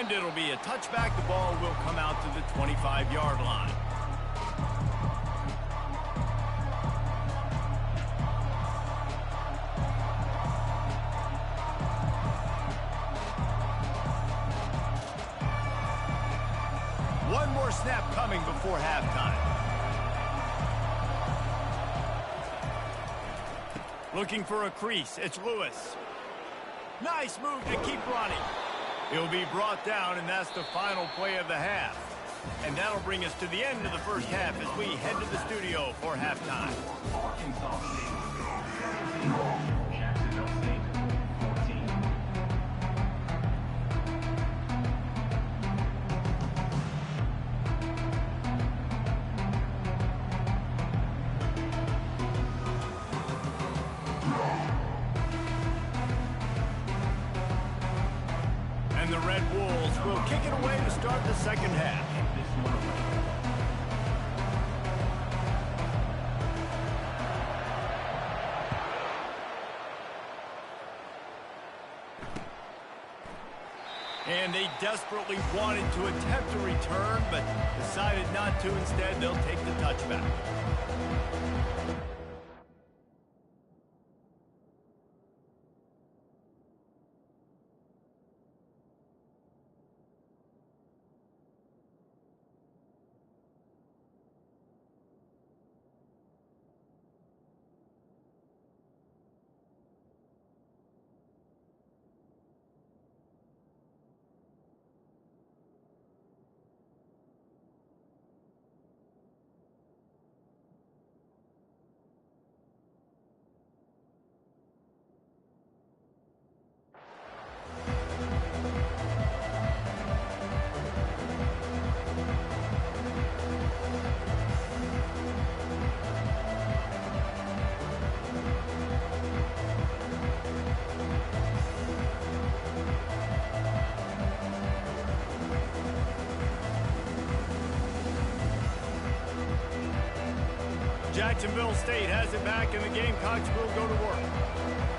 And it'll be a touchback. The ball will come out to the 25-yard line. One more snap coming before halftime. Looking for a crease. It's Lewis. Nice move to keep running. He'll be brought down, and that's the final play of the half. And that'll bring us to the end of the first half as we head to the studio for halftime. And the Red Wolves will kick it away to start the second half. And they desperately wanted to attempt a return, but decided not to. Instead, they'll take the touchback. Jacksonville State has it back, and the Gamecocks will go to work.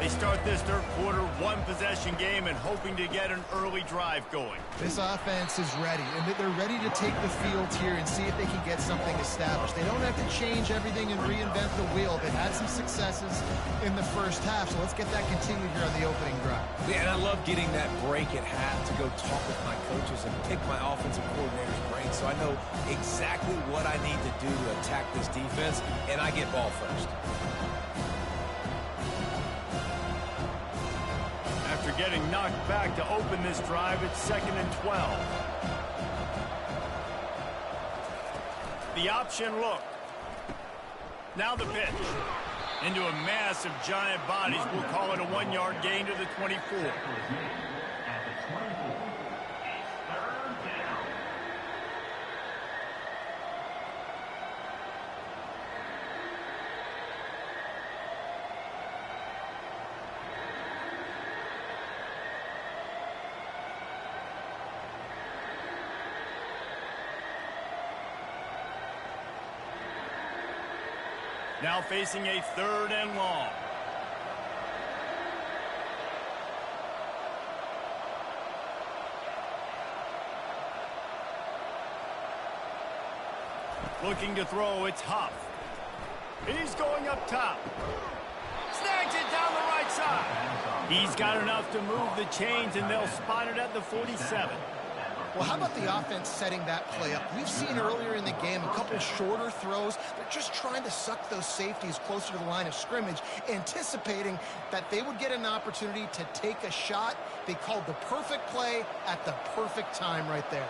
They start this third quarter one-possession game and hoping to get an early drive going. This offense is ready, and they're ready to take the field here and see if they can get something established. They don't have to change everything and reinvent the wheel. They've had some successes in the first half, so let's get that continued here on the opening drive. Yeah, and I love getting that break at half to go talk with my coaches and pick my offensive coordinator's brain, so I know exactly what I need to do to attack this defense, and I get ball first. After getting knocked back to open this drive, it's 2nd and 12. The option look. Now the pitch. Into a mass of giant bodies. We'll call it a 1-yard gain to the 24. Now facing a 3rd and long. Looking to throw, it's Huff. He's going up top. Snags it down the right side. He's got enough to move the chains, and they'll spot it at the 47. Well, how about the offense setting that play up? We've seen earlier in the game a couple shorter throws. They're just trying to suck those safeties closer to the line of scrimmage, anticipating that they would get an opportunity to take a shot. They called the perfect play at the perfect time right there.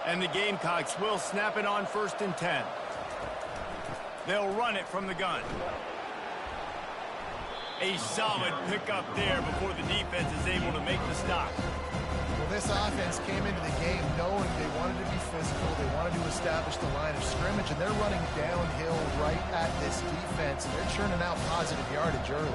And the Gamecocks will snap it on 1st and 10. They'll run it from the gun. A solid pickup there before the defense is able to make the stop. Well, this offense came into the game knowing they wanted to be physical, they wanted to establish the line of scrimmage, and they're running downhill right at this defense, and they're churning out positive yardage early.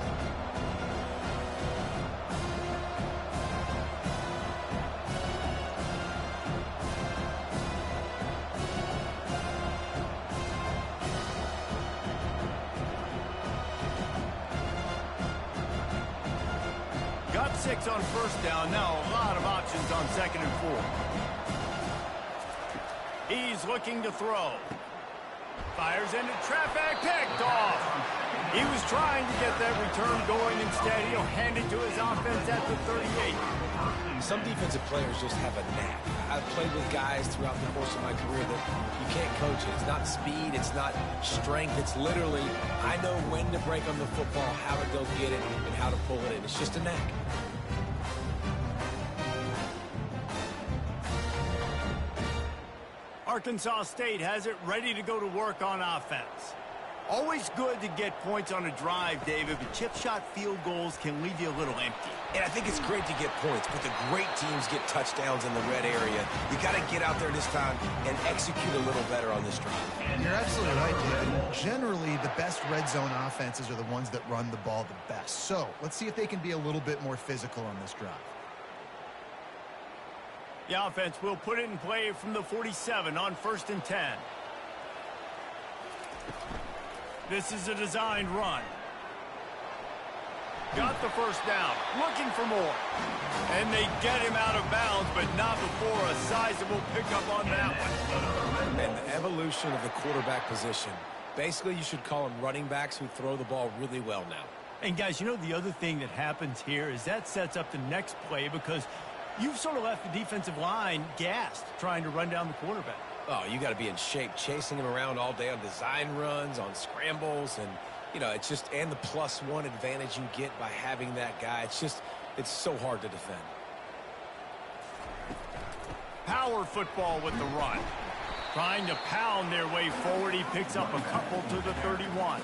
Got got 6 on first down. Now a lot of options on 2nd and 4. He's looking to throw. Fires into traffic, picked off. He was trying to get that return going. Instead, he'll hand it to his offense at the 38. Some defensive players just have a knack. I've played with guys throughout the course of my career that you can't coach it. It's not speed, it's not strength. It's literally, I know when to break on the football, how to go get it, and how to pull it in. It's just a knack. Arkansas State has it ready to go to work on offense. Always good to get points on a drive, David, but chip shot field goals can leave you a little empty. And I think it's great to get points, but the great teams get touchdowns in the red area. You got to get out there this time and execute a little better on this drive. You're absolutely right, David. Generally, the best red zone offenses are the ones that run the ball the best. So let's see if they can be a little bit more physical on this drive. The offense will put it in play from the 47 on 1st and 10. This is a designed run. Got the first down, looking for more. And they get him out of bounds, but not before a sizable pickup on that one. And the evolution of the quarterback position. Basically, you should call them running backs who throw the ball really well now. And guys, you know the other thing that happens here is that sets up the next play because you've sort of left the defensive line gassed trying to run down the quarterback. Oh, you got to be in shape, chasing him around all day on design runs, on scrambles, and, you know, it's just, and the +1 advantage you get by having that guy. It's just, it's so hard to defend. Power football with the run. Trying to pound their way forward. He picks up a couple to the 31.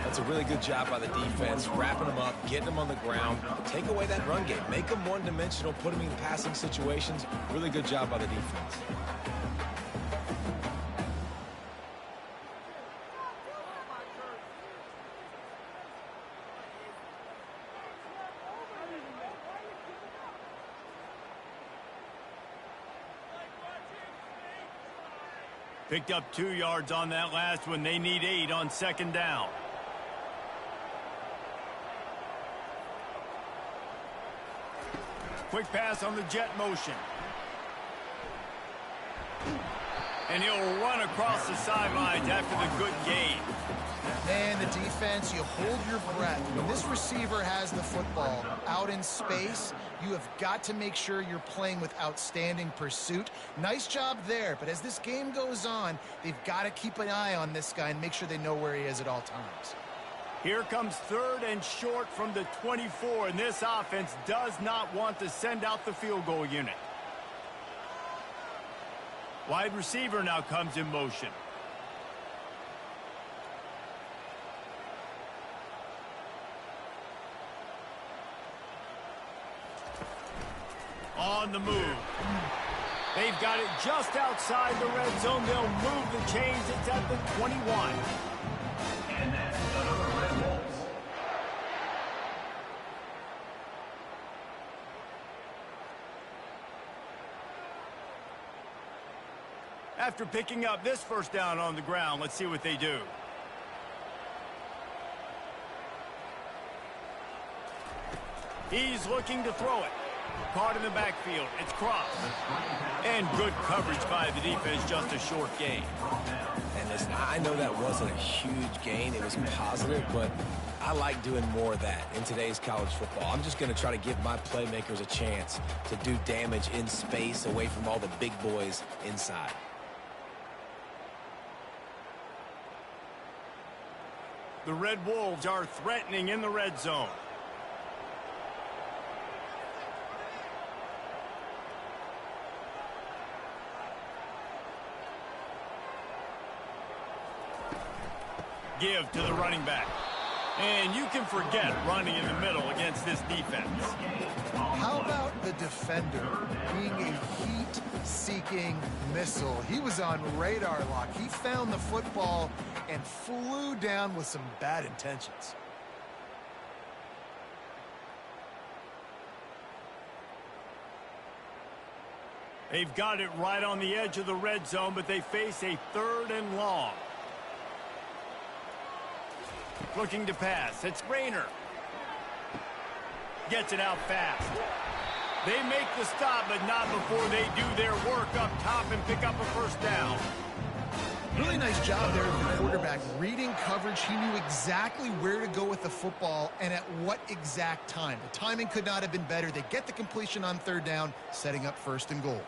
That's a really good job by the defense, wrapping them up, getting them on the ground. Take away that run game. Make them one-dimensional, put them in passing situations. Really good job by the defense. Picked up 2 yards on that last one. They need 8 on 2nd down. Quick pass on the jet motion. And he'll run across the sidelines after the good gain. Man, the defense, you hold your breath. When this receiver has the football out in space, you have got to make sure you're playing with outstanding pursuit. Nice job there, but as this game goes on, they've got to keep an eye on this guy and make sure they know where he is at all times. Here comes 3rd and short from the 24, and this offense does not want to send out the field goal unit. Wide receiver now comes in motion. On the move. They've got it just outside the red zone. They'll move the chains. It's at the 21. And that's the Red Wolves. After picking up this first down on the ground, let's see what they do. He's looking to throw it. Caught in the backfield. It's crossed. And good coverage by the defense, just a short gain. And listen, I know that wasn't a huge gain. It was positive, but I like doing more of that in today's college football. I'm just going to try to give my playmakers a chance to do damage in space away from all the big boys inside. The Red Wolves are threatening in the red zone. Give to the running back. And you can forget running in the middle against this defense. How about the defender being a heat-seeking missile? He was on radar lock. He found the football and flew down with some bad intentions. They've got it right on the edge of the red zone, but they face a 3rd and long. Looking to pass. It's Rayner. Gets it out fast. They make the stop, but not before they do their work up top and pick up a first down. Really nice job there of the quarterback. Reading coverage, he knew exactly where to go with the football and at what exact time. The timing could not have been better. They get the completion on third down, setting up first and goal.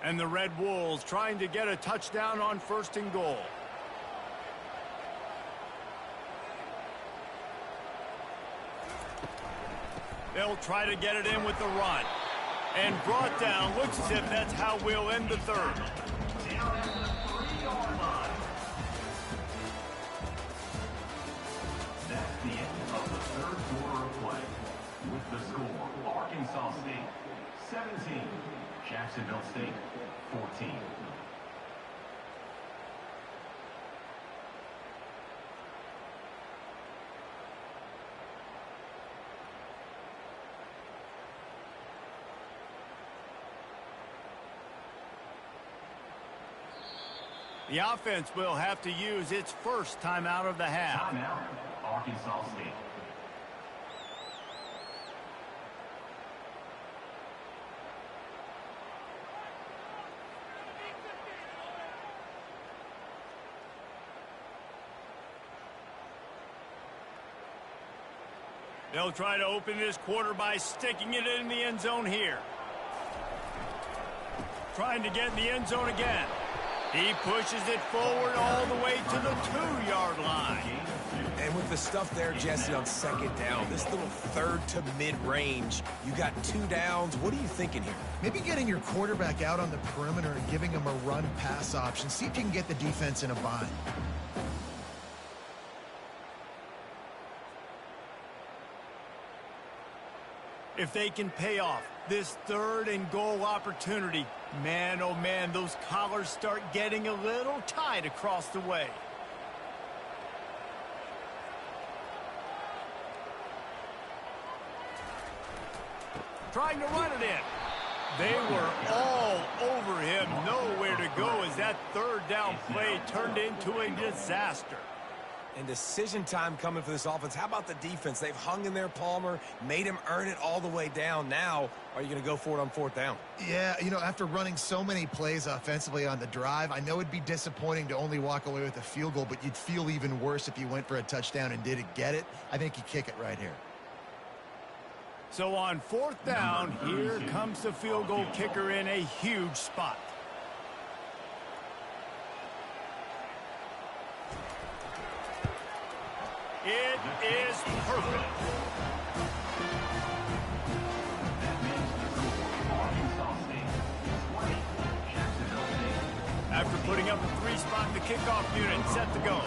And the Red Wolves trying to get a touchdown on first and goal. They'll try to get it in with the run. And brought down. Looks as if that's how we'll end the third. That's the end of the third quarter of play. With the score, Arkansas State 17, Jacksonville State 14. The offense will have to use its first time out of the half. Timeout, Arkansas State. They'll try to open this quarter by sticking it in the end zone here. Trying to get in the end zone again. He pushes it forward all the way to the 2-yard line. And with the stuff there, Jesse, on second down, this little third to mid-range, you got 2 downs. What are you thinking here? Maybe getting your quarterback out on the perimeter and giving him a run-pass option. See if you can get the defense in a bind. If they can pay off this third and goal opportunity, man, oh man, those collars start getting a little tight across the way. Trying to run it in. They were all over him, nowhere to go as that third down play turned into a disaster. And decision time coming for this offense. How about the defense? They've hung in there, Palmer, made him earn it all the way down. Now, are you going to go for it on fourth down? Yeah, you know, after running so many plays offensively on the drive, I know it'd be disappointing to only walk away with a field goal, but you'd feel even worse if you went for a touchdown and didn't get it. I think you kick it right here. So on fourth down, here comes the field goal kicker in a huge spot. It is perfect. After putting up a 3-spot, the kickoff unit set to go.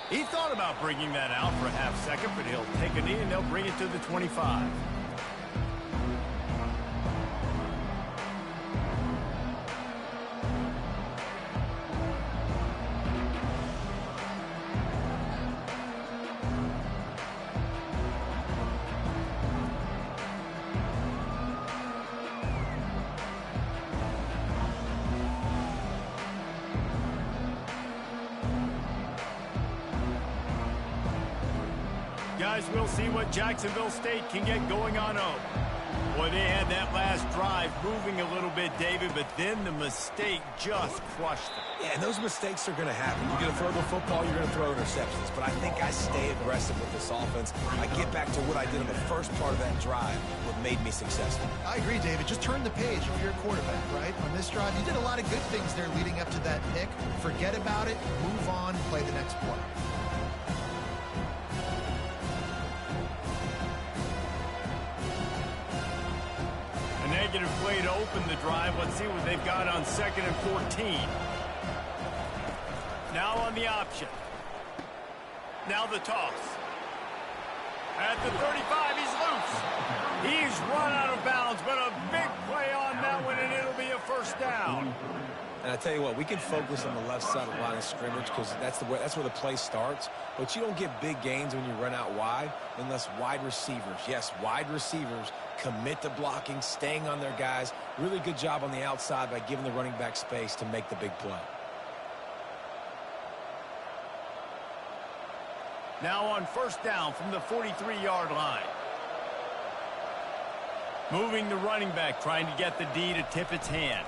He thought about bringing that out for a half second, but he'll take a knee and they'll bring it to the 25. Guys, we'll see what Jacksonville State can get going on up. Boy, they had that last drive moving a little bit, David, but then the mistake just crushed them. Yeah, and those mistakes are going to happen. You're going to throw the football, you're going to throw interceptions. But I think I stay aggressive with this offense. I get back to what I did in the first part of that drive, what made me successful. I agree, David. Just turn the page if you're a quarterback, right? On this drive, you did a lot of good things there leading up to that pick. Forget about it, move on, play the next play. Negative play to open the drive. Let's see what they've got on 2nd and 14. Now on the option. Now the toss. At the 35, he's loose. He's run out of bounds, but a big play on that one, and it'll be a first down. And I tell you what, we can focus on the left side of the line of scrimmage because that's where the play starts. But you don't get big gains when you run out wide unless wide receivers, yes, wide receivers, commit to blocking, staying on their guys. Really good job on the outside by giving the running back space to make the big play. Now on first down from the 43-yard line. Moving the running back, trying to get the D to tip its hand.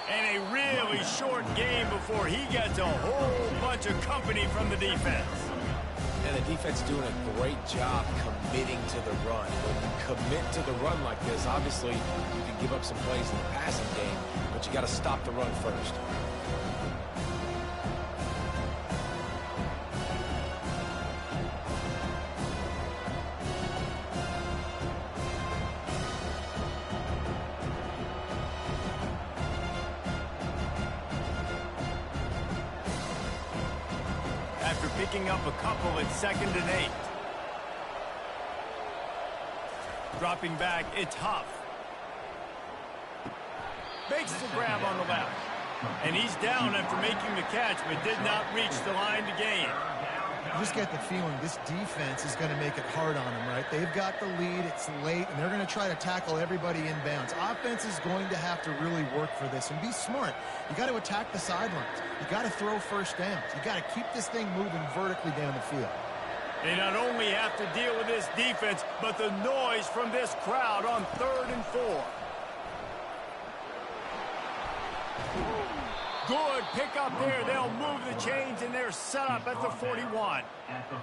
And a really short game before he gets a whole bunch of company from the defense. And the defense doing a great job committing to the run. When you commit to the run like this, obviously you can give up some plays in the passing game, but you got to stop the run first. After picking up a couple at 2nd and 8. Dropping back, it's Huff. Makes the grab on the left. And he's down after making the catch, but did not reach the line to gain. You just get the feeling this defense is going to make it hard on them, right? They've got the lead, it's late, and they're going to try to tackle everybody inbounds. Offense is going to have to really work for this and be smart. You got to attack the sidelines. You got to throw first downs. You got to keep this thing moving vertically down the field. They not only have to deal with this defense, but the noise from this crowd on 3rd and 4. Good pick up there. They'll move the chains, and they're set up at the 41.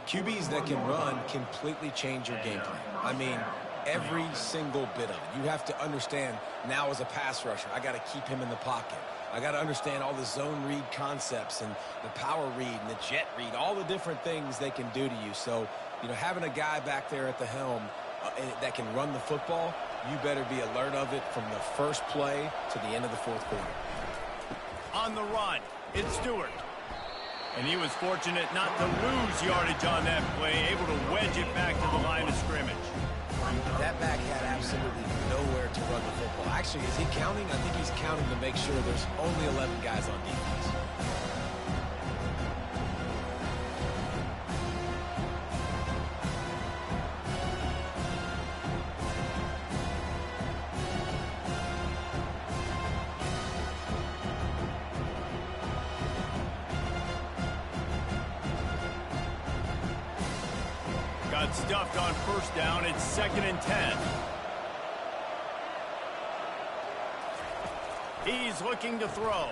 QBs that can run completely change your game plan. I mean, every single bit of it. You have to understand now as a pass rusher, I got to keep him in the pocket. I got to understand all the zone read concepts and the power read and the jet read, all the different things they can do to you. So, you know, having a guy back there at the helm that can run the football, you better be alert of it from the first play to the end of the 4th quarter. On the run, it's Stewart. And he was fortunate not to lose yardage on that play, able to wedge it back to the line of scrimmage. That back had absolutely nowhere to run the football. Actually, is he counting? I think he's counting to make sure there's only 11 guys on defense. Got stuffed on first down. It's 2nd and 10. He's looking to throw.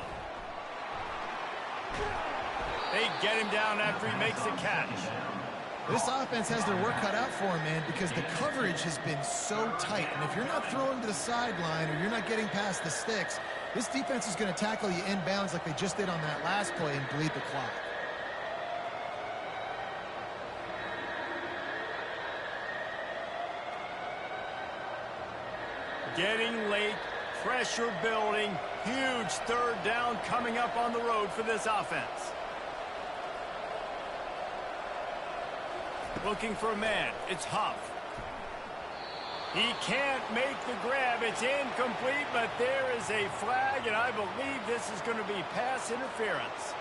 They get him down after he makes the catch. This offense has their work cut out for him, man, because the coverage has been so tight. And if you're not throwing to the sideline or you're not getting past the sticks, this defense is going to tackle you inbounds like they just did on that last play and bleed the clock. Getting late, pressure building, huge 3rd down coming up on the road for this offense. Looking for a man, it's Huff. He can't make the grab, it's incomplete, but there is a flag, and I believe this is going to be pass interference.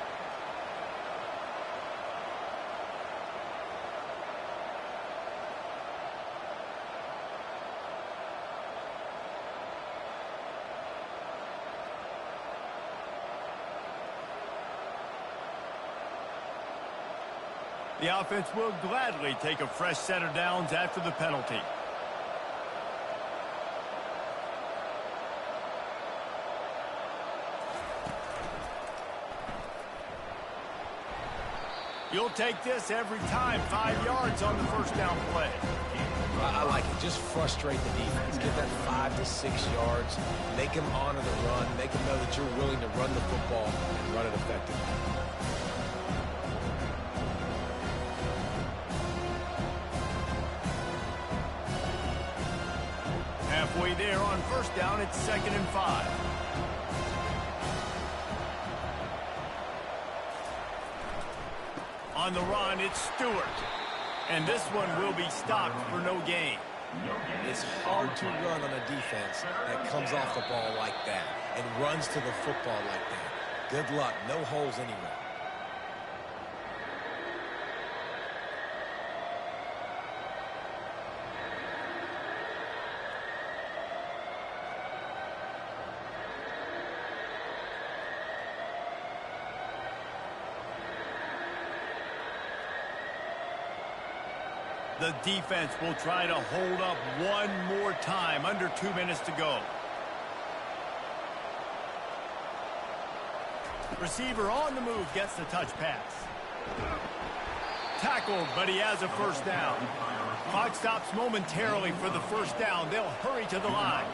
The offense will gladly take a fresh set of downs after the penalty. You'll take this every time. 5 yards on the first down play. I like it. Just frustrate the defense. Get that 5 to 6 yards. Make them honor the run. Make them know that you're willing to run the football and run it effectively. Halfway there on first down, it's 2nd and 5. On the run, it's Stewart. And this one will be stopped for no gain. It's hard to run on a defense that comes off the ball like that and runs to the football like that. Good luck. No holes anywhere. The defense will try to hold up one more time. Under 2 minutes to go. Receiver on the move gets the touch pass. Tackled, but he has a first down. Clock stops momentarily for the first down. They'll hurry to the line.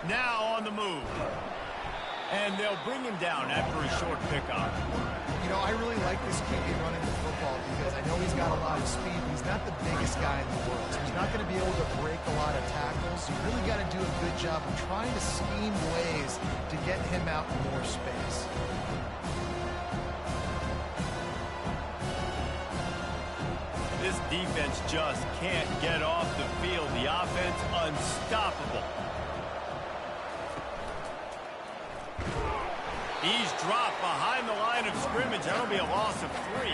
Now on the move. And they'll bring him down after a short pickup. You know, I really like this QB running the football because I know he's got a lot of speed, but he's not the biggest guy in the world. So he's not going to be able to break a lot of tackles. You really got to do a good job of trying to scheme ways to get him out in more space. This defense just can't get off the field. The offense unstoppable. He's dropped behind the line of scrimmage. That'll be a loss of 3.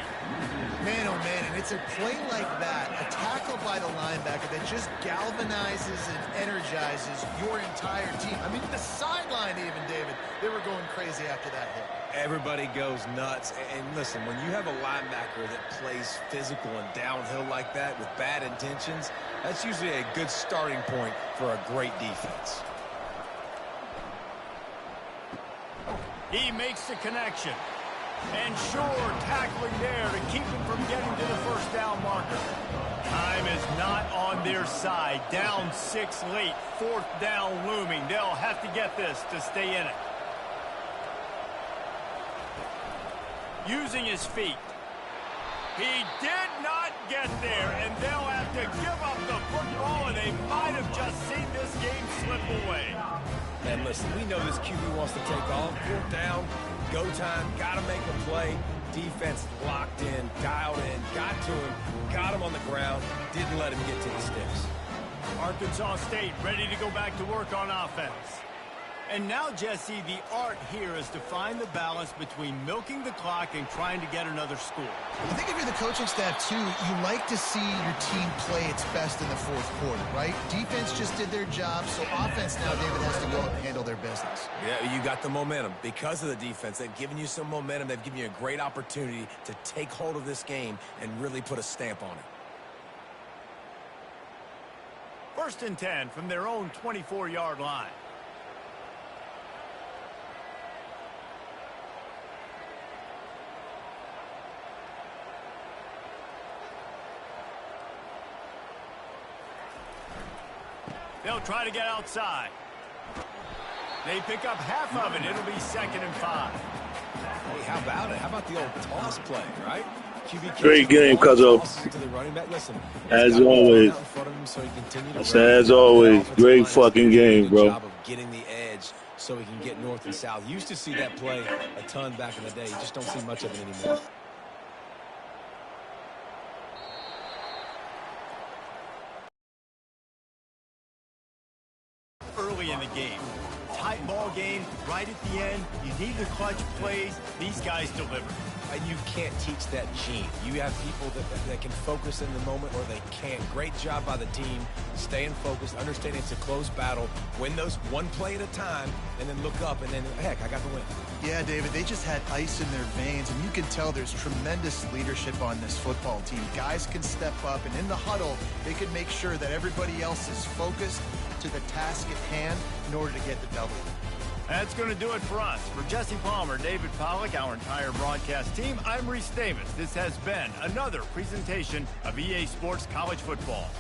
Man, oh man, and it's a play like that, a tackle by the linebacker that just galvanizes and energizes your entire team. I mean, the sideline even, David, they were going crazy after that hit. Everybody goes nuts. And listen, when you have a linebacker that plays physical and downhill like that with bad intentions, that's usually a good starting point for a great defense. He makes the connection. And sure, tackling there to keep him from getting to the first down marker. Time is not on their side. Down 6 late. 4th down looming. They'll have to get this to stay in it. Using his feet. He did not get there, and they'll have to give up the football, and they might have just seen this game slip away. And listen, we know this QB wants to take off. 4th down, go time, got to make a play. Defense locked in, dialed in, got to him, got him on the ground, didn't let him get to the sticks. Arkansas State ready to go back to work on offense. And now, Jesse, the art here is to find the balance between milking the clock and trying to get another score. I think if you're the coaching staff, too, you like to see your team play its best in the 4th quarter, right? Defense just did their job, so offense now, David, has to go out and handle their business. Yeah, you got the momentum. Because of the defense, they've given you some momentum. They've given you a great opportunity to take hold of this game and really put a stamp on it. 1st and 10 from their own 24-yard line. They'll try to get outside. They pick up half of it. It'll be 2nd and 5. Hey, how about it? How about the old toss play, right? QB great game, Cuzzo. As always. As always, great fucking game, bro. Job of getting the edge so we can get north and south. Used to see that play a ton back in the day. You just don't see much of it anymore. Early in the game. Tight ball game, right at the end. You need the clutch plays. These guys deliver. You can't teach that gene. You have people that can focus in the moment or they can't. Great job by the team, staying focused, understanding it's a close battle, win those one play at a time, and then look up, and then, heck, I got the win. Yeah, David, they just had ice in their veins, and you can tell there's tremendous leadership on this football team. Guys can step up, and in the huddle, they can make sure that everybody else is focused to the task at hand in order to get the W. That's going to do it for us. For Jesse Palmer, David Pollack, our entire broadcast team, I'm Reese Davis. This has been another presentation of EA Sports College Football.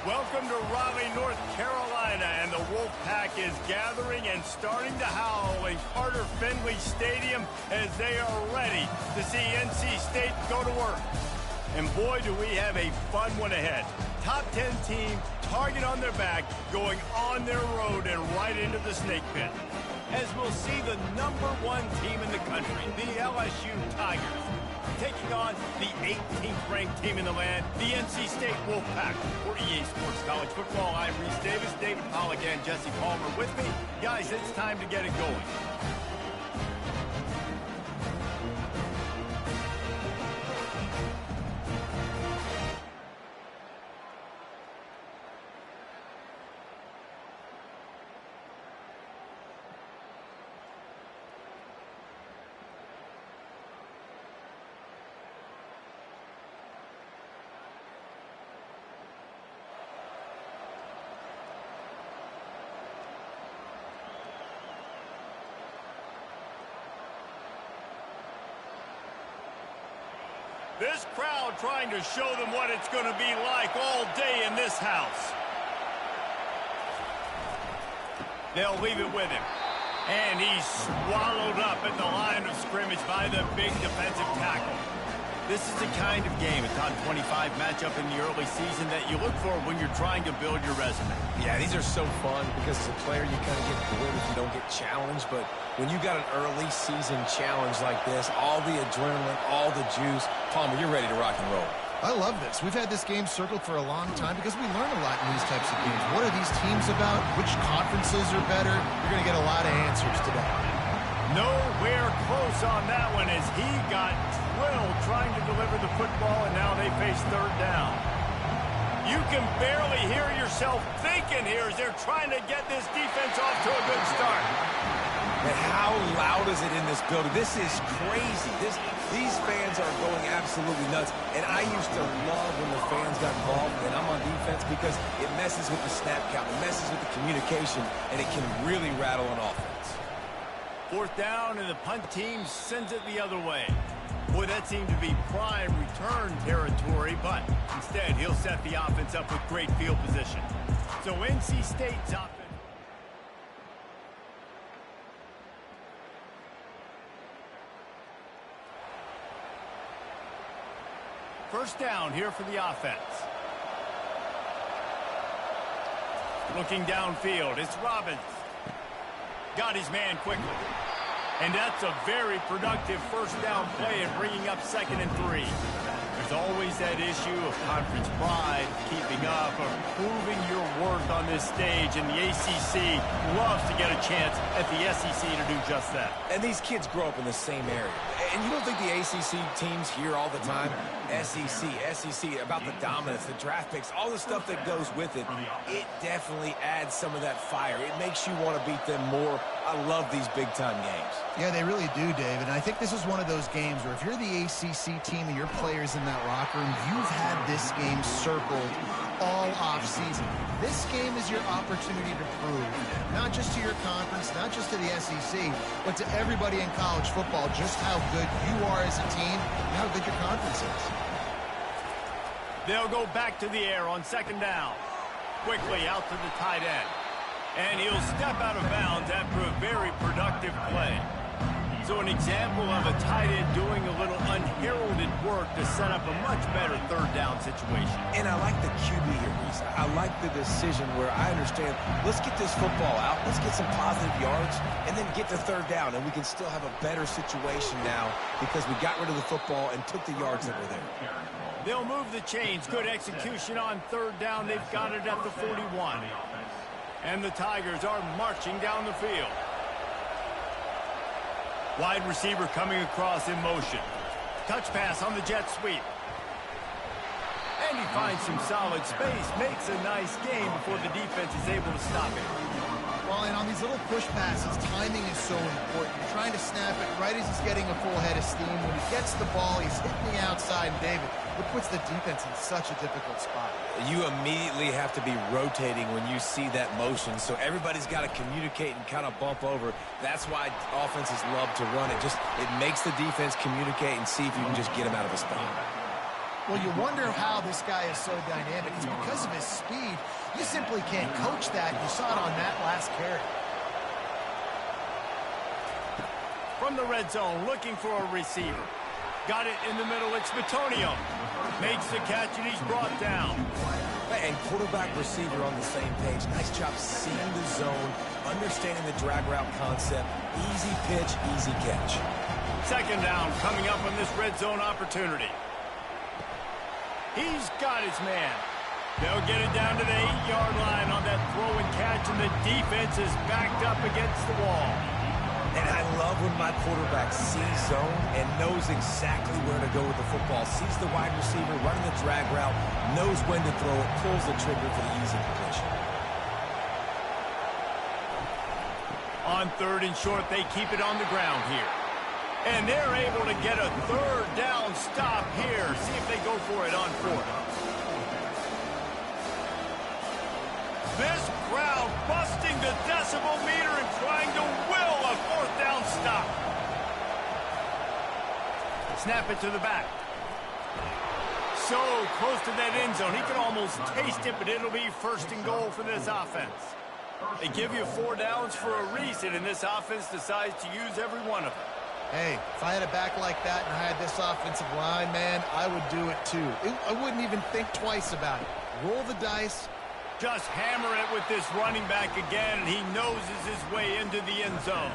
Welcome to Raleigh, North Carolina, and the Wolfpack is gathering and starting to howl in Carter Finley Stadium as they are ready to see NC State go to work. And boy, do we have a fun one ahead. Top 10 team, target on their back, going on their road and right into the snake pit. As we'll see the #1 team in the country, the LSU Tigers, taking on the 18th ranked team in the land, the NC State Wolfpack. For EA Sports College Football, I'm Reese Davis, David Pollack, and Jesse Palmer with me. Guys, it's time to get it going. This crowd trying to show them what it's going to be like all day in this house. They'll leave it with him. And he's swallowed up at the line of scrimmage by the big defensive tackle. This is the kind of game, a top 25 matchup in the early season that you look for when you're trying to build your resume. Yeah, these are so fun because as a player, you kind of get bored if you don't get challenged. But when you got an early season challenge like this, all the adrenaline, all the juice, Palmer, you're ready to rock and roll. I love this. We've had this game circled for a long time because we learn a lot in these types of games. What are these teams about? Which conferences are better? You're going to get a lot of answers today. Nowhere close on that one as he got drilled trying to deliver the football, and now they face third down. You can barely hear yourself thinking here as they're trying to get this defense off to a good start. And how loud is it in this building? This is crazy. These fans are going absolutely nuts. And I used to love when the fans got involved, and I'm on defense because it messes with the snap count, it messes with the communication, and it can really rattle an offense. Fourth down, and the punt team sends it the other way. Boy, that seemed to be prime return territory, but instead he'll set the offense up with great field position. So NC State's offense. First down here for the offense. Looking downfield, it's Robbins. Got his man quickly. And that's a very productive first down play and bringing up 2nd and 3. There's always that issue of conference pride, keeping up, or proving your worth on this stage, and the ACC loves to get a chance at the SEC to do just that. And these kids grow up in the same area. And you don't think the ACC teams hear all the time, SEC, about the dominance, the draft picks, all the stuff that goes with it. It definitely adds some of that fire. It makes you want to beat them more. I love these big-time games. Yeah, they really do, David. And I think this is one of those games where if you're the ACC team and your players in that locker room, you've had this game circled all offseason. This game is your opportunity to prove, not just to your conference, not just to the SEC, but to everybody in college football, just how good you are as a team and how good your conference is. They'll go back to the air on 2nd down. Quickly out to the tight end. And he'll step out of bounds after a very productive play. So an example of a tight end doing a little unheralded work to set up a much better third down situation. And I like the QB here, Reese. I like the decision where I understand, let's get this football out, let's get some positive yards, and then get to third down, and we can still have a better situation now because we got rid of the football and took the yards that were there. They'll move the chains. Good execution on third down. They've got it at the 41. And the Tigers are marching down the field. Wide receiver coming across in motion. Touch pass on the jet sweep. And he finds some solid space. Makes a nice game before the defense is able to stop it. Well, and on these little push passes, timing is so important. You're trying to snap it right as he's getting a full head of steam. When he gets the ball, he's hitting the outside. And David, it puts the defense in such a difficult spot. You immediately have to be rotating when you see that motion. So everybody's got to communicate and kind of bump over. That's why offenses love to run it. It makes the defense communicate and see if you can just get him out of a spot. Well, you wonder how this guy is so dynamic. It's because of his speed. You simply can't coach that. You saw it on that last carry. From the red zone, looking for a receiver. Got it in the middle. It's Batonio. Makes the catch, and he's brought down. And quarterback receiver on the same page. Nice job seeing the zone, understanding the drag route concept. Easy pitch, easy catch. Second down coming up on this red zone opportunity. He's got his man. They'll get it down to the 8-yard line on that throw and catch, and the defense is backed up against the wall. And I love when my quarterback sees zone and knows exactly where to go with the football. Sees the wide receiver running the drag route, knows when to throw it, pulls the trigger for the easy completion. On third and short, they keep it on the ground here. And they're able to get a third down stop here. See if they go for it on fourth. This crowd busting the decibel meter and trying to will a fourth down stop. Snap it to the back. So close to that end zone. He can almost taste it, but it'll be first and goal for this offense. They give you 4 downs for a reason, and this offense decides to use every one of them. Hey, if I had a back like that and I had this offensive line, man, I would do it too. I wouldn't even think twice about it. Roll the dice. Just hammer it with this running back again, and he noses his way into the end zone.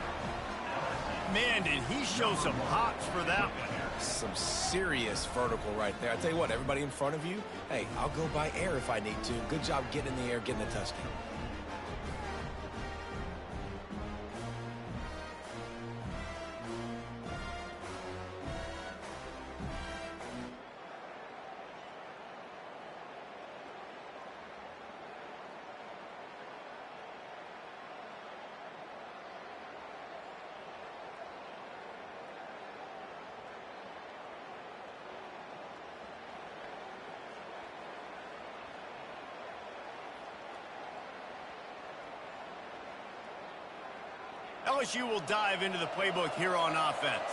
Man, did he show some hops for that one. Some serious vertical right there. I tell you what, everybody in front of you, hey, I'll go by air if I need to. Good job getting in the air, getting the touchdown. LSU will dive into the playbook here on offense.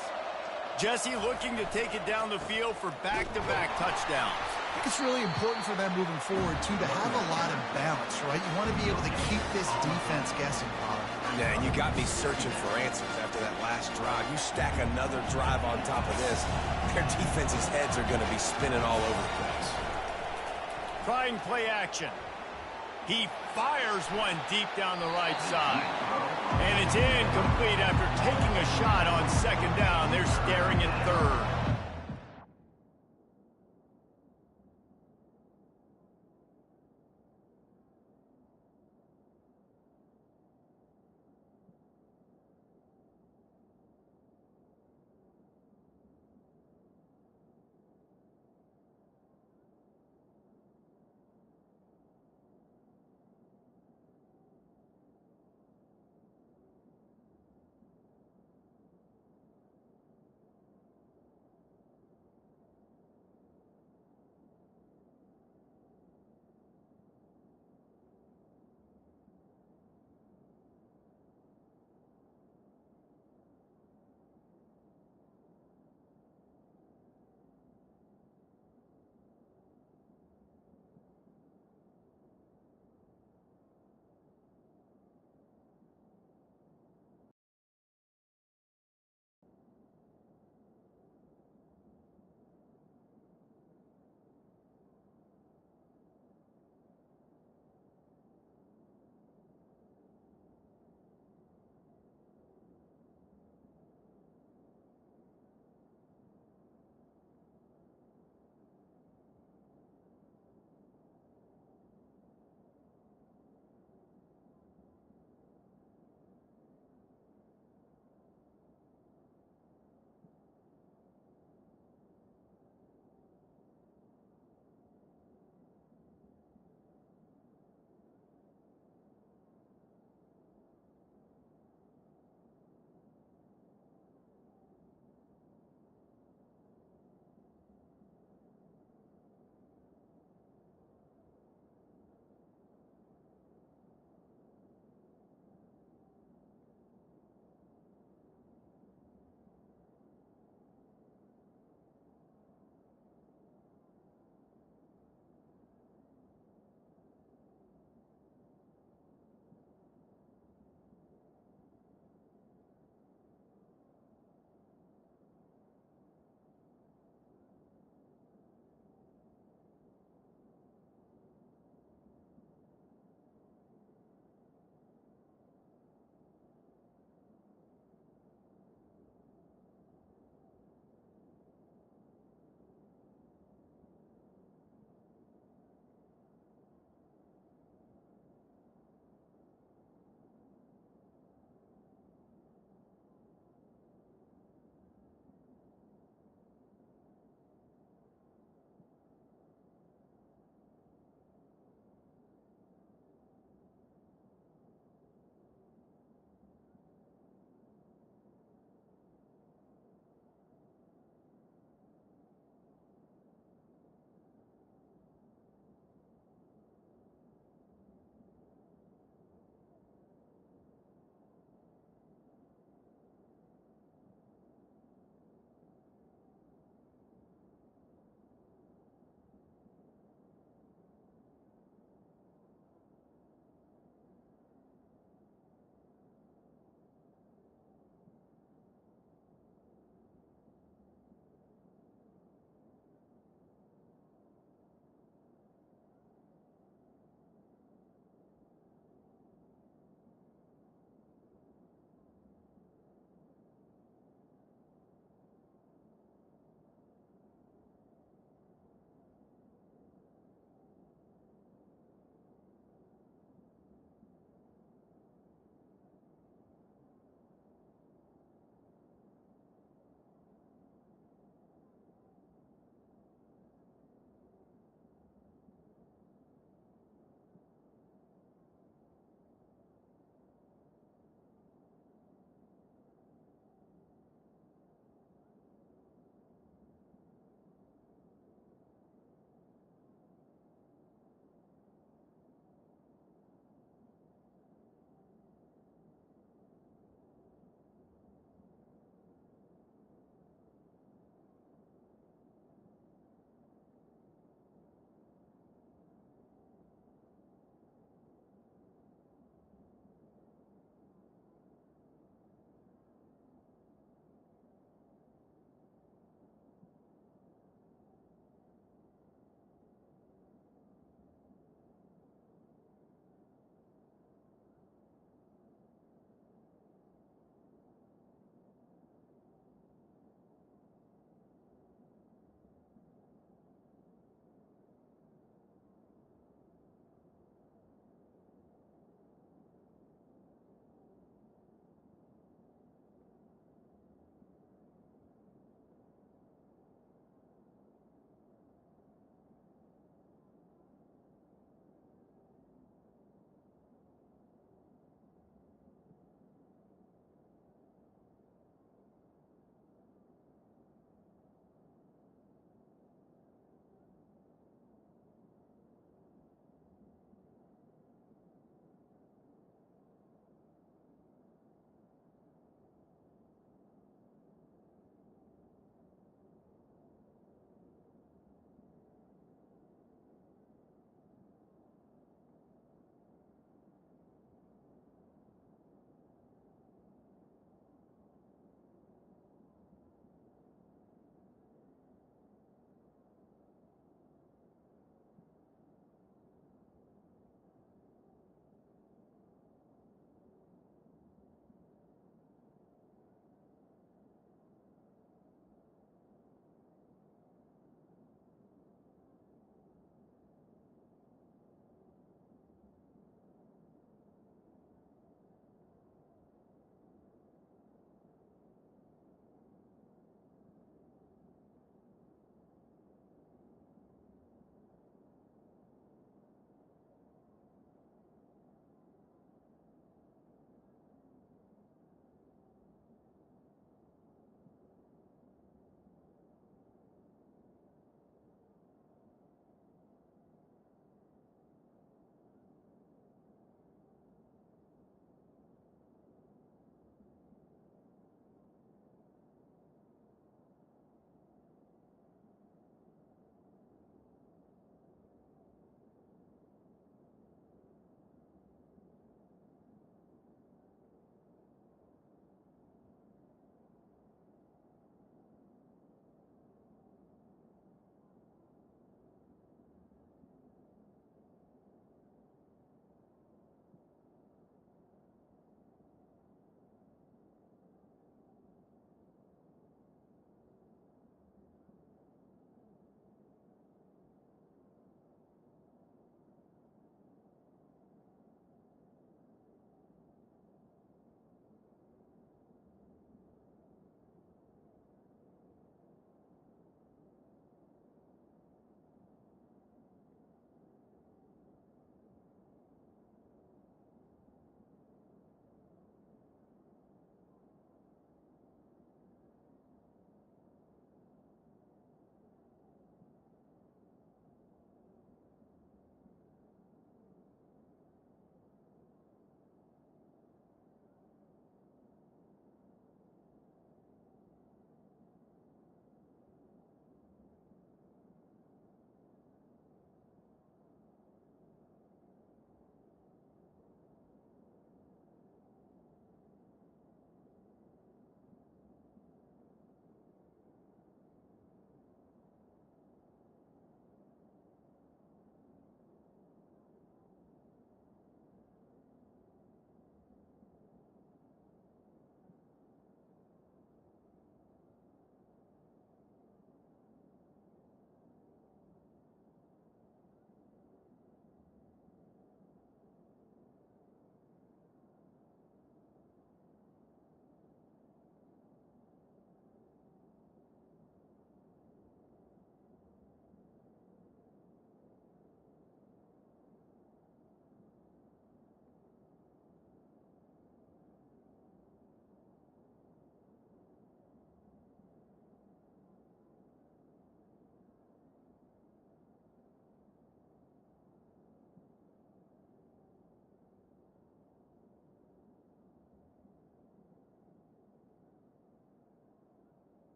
Jesse looking to take it down the field for back-to-back touchdowns. I think it's really important for them moving forward, too, to have a lot of balance, right? You want to be able to keep this defense guessing, Colin. Yeah, and you got me searching for answers after that last drive. You stack another drive on top of this, their defense's heads are going to be spinning all over the place. Trying play action. He fires one deep down the right side. And it's incomplete after taking a shot on second down. They're staring at third.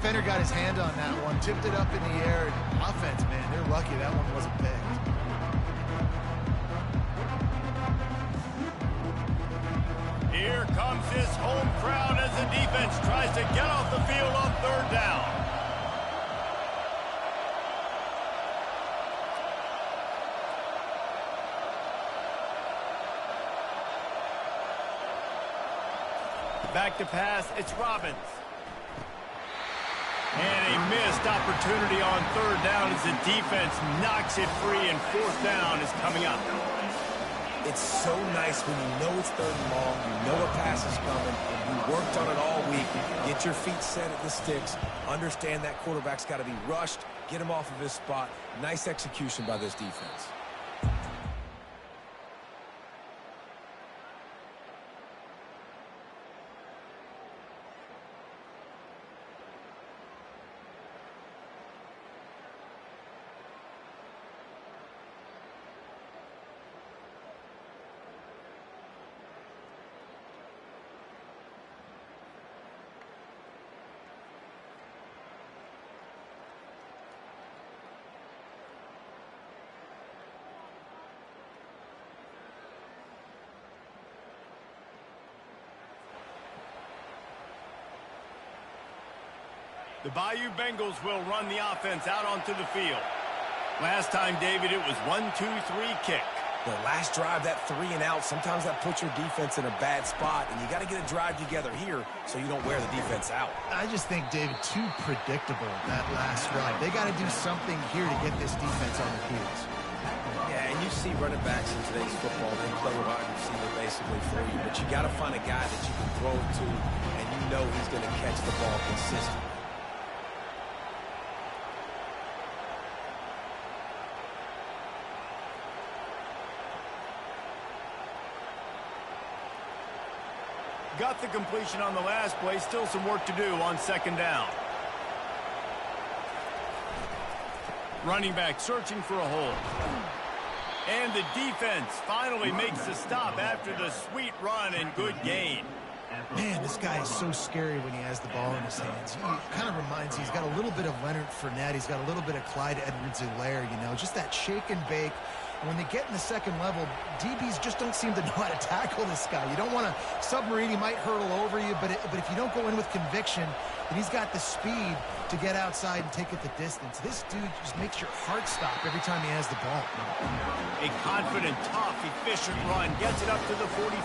defender got his hand on that one, tipped it up in the air. Offense, man, they're lucky that one wasn't picked. Here comes this home crowd as the defense tries to get off the field on third down. Back to pass, it's Robbins. And a missed opportunity on third down as the defense knocks it free, and fourth down is coming up. It's so nice when you know it's third and long, you know a pass is coming, and you worked on it all week. Get your feet set at the sticks, understand that quarterback's got to be rushed, get him off of his spot. Nice execution by this defense. The Bayou Bengals will run the offense out onto the field. Last time, David, it was 1-2-3 kick. The last drive, that 3 and out, sometimes that puts your defense in a bad spot, and you got to get a drive together here so you don't wear the defense out. I just think, David, too predictable, that last drive. They got to do something here to get this defense on their heels. Yeah, and you see running backs in today's football, they play a wide receiver basically for you, but you got to find a guy that you can throw it to, and you know he's going to catch the ball consistently. Got the completion on the last play. Still some work to do on second down. Running back searching for a hole. And the defense finally makes the stop after the sweet run and good gain. Man, this guy is so scary when he has the ball in his hands. He kind of reminds me, he's got a little bit of Leonard Fournette. He's got a little bit of Clyde Edwards-Helaire, you know, just that shake and bake. When they get in the second level, DBs just don't seem to know how to tackle this guy. You don't want to submarine. He might hurtle over you, but if you don't go in with conviction, then he's got the speed to get outside and take it the distance. This dude just makes your heart stop every time he has the ball. A confident, tough, efficient run gets it up to the 44.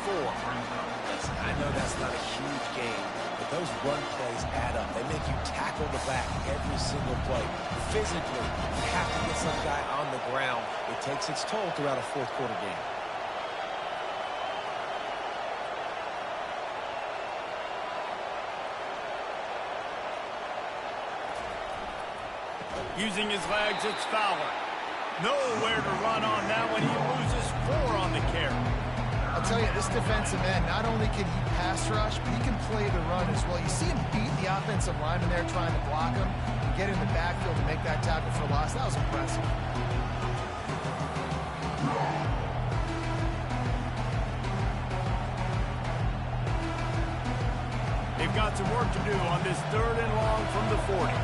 Listen, I know that's not a huge game, but those run plays add up. They make you tackle the back every single play. Physically, you have to get some guy on the ground. It takes its toll throughout a fourth quarter game. Using his legs, it's Fowler. Nowhere to run on that one. He loses 4 on the carry. I'll tell you, this defensive end, not only can he pass rush, but he can play the run as well. You see him beat the offensive lineman there trying to block him and get in the backfield to make that tackle for loss. That was impressive. They've got some work to do on this third and long from the 40.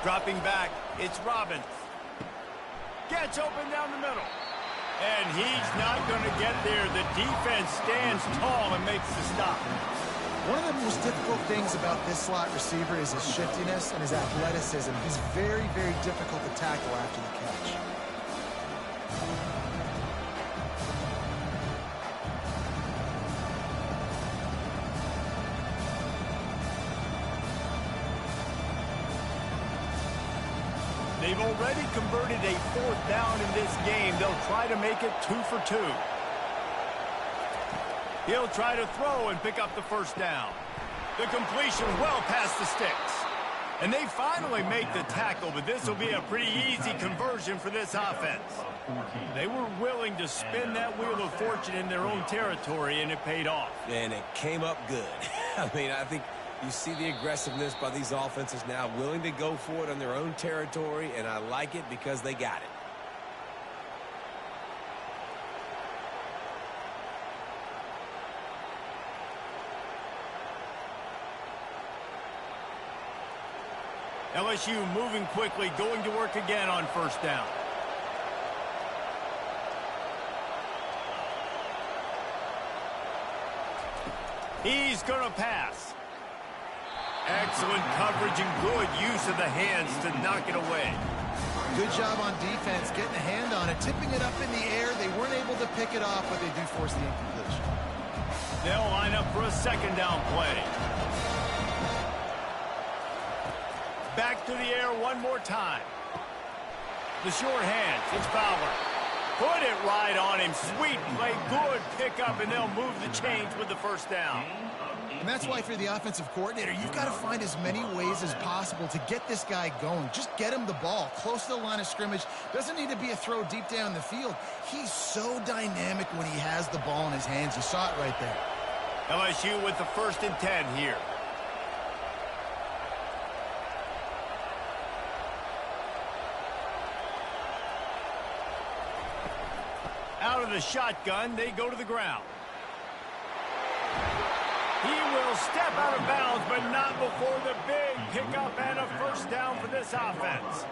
Dropping back, it's Robbins. Gets open down the middle. And he's not going to get there. The defense stands tall and makes the stop. One of the most difficult things about this slot receiver is his shiftiness and his athleticism. He's very, very difficult to tackle after the catch. They've already converted a 4th down in this game. They'll try to make it 2 for 2. He'll try to throw and pick up the first down. The completion well past the sticks. And they finally make the tackle, but this will be a pretty easy conversion for this offense. They were willing to spin that wheel of fortune in their own territory, and it paid off. And it came up good. I mean, I think you see the aggressiveness by these offenses now, willing to go for it on their own territory, and I like it because they got it. LSU moving quickly, going to work again on first down. He's going to pass. Excellent coverage and good use of the hands to knock it away. Good job on defense, getting a hand on it, tipping it up in the air. They weren't able to pick it off, but they do force the incompletion. They'll line up for a second down play. Back to the air one more time. The short hands, it's Fowler. Put it right on him. Sweet play, good pickup, and they'll move the chains with the first down. And that's why, if you're the offensive coordinator, you've got to find as many ways as possible to get this guy going. Just get him the ball close to the line of scrimmage. Doesn't need to be a throw deep down the field. He's so dynamic when he has the ball in his hands. You saw it right there. LSU with the 1st and 10 here. Out of the shotgun, they go to the ground. He will step out of bounds, but not before the big pickup and a first down for this offense.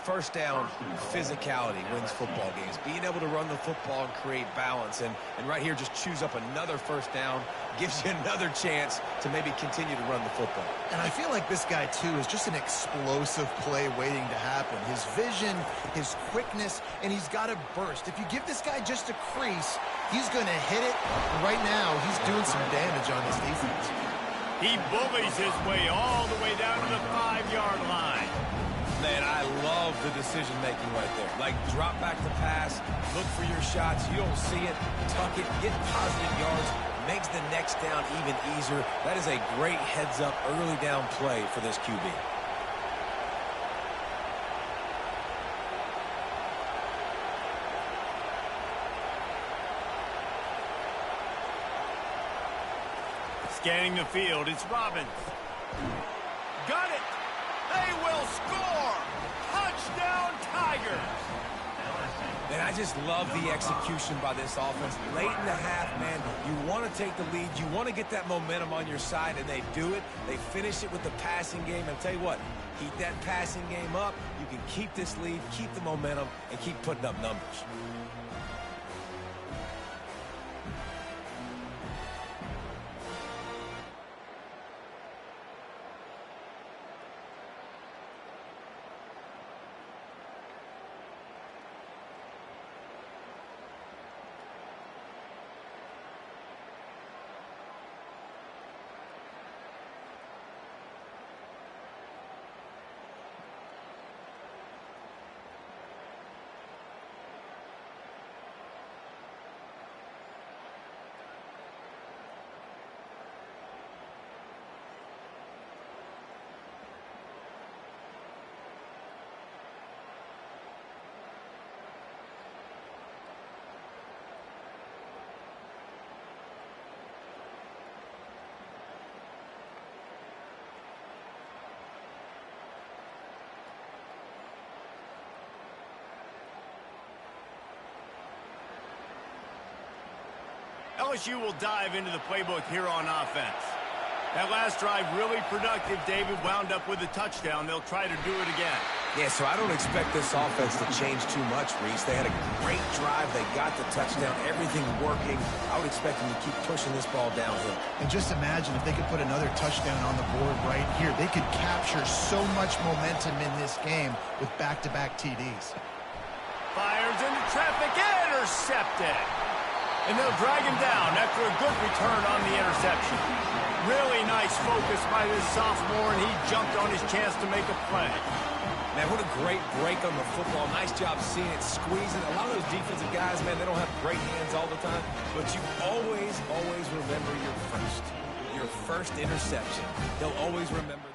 First down, physicality wins football games. Being able to run the football and create balance. And right here, just choose up another first down. Gives you another chance to maybe continue to run the football. And I feel like this guy, too, is just an explosive play waiting to happen. His vision, his quickness, and he's got a burst. If you give this guy just a crease, he's going to hit it. And right now, he's doing some damage on this defense. He bullies his way all the way down to the 5-yard line. Man, I love the decision-making right there. Like, drop back to pass, look for your shots. You don't see it, tuck it, get positive yards, makes the next down even easier. That is a great heads-up early down play for this QB. Scanning the field, it's Robbins. Got it! They will score! Touchdown, Tigers! And I just love the execution by this offense. Late in the half, man, you want to take the lead. You want to get that momentum on your side, and they do it. They finish it with the passing game. And tell you what, keep that passing game up. You can keep this lead, keep the momentum, and keep putting up numbers. LSU will dive into the playbook here on offense. That last drive really productive. David wound up with a touchdown. They'll try to do it again. Yeah, so I don't expect this offense to change too much, Reese. They had a great drive. They got the touchdown. Everything working. I would expect them to keep pushing this ball downhill. And just imagine if they could put another touchdown on the board right here. They could capture so much momentum in this game with back-to-back TDs. Fires into traffic. Intercepted. And they'll drag him down after a good return on the interception. Really nice focus by this sophomore, and he jumped on his chance to make a play. Man, what a great break on the football. Nice job seeing it, squeezing. A lot of those defensive guys, man, they don't have great hands all the time, but you always remember your first interception. They'll always remember this.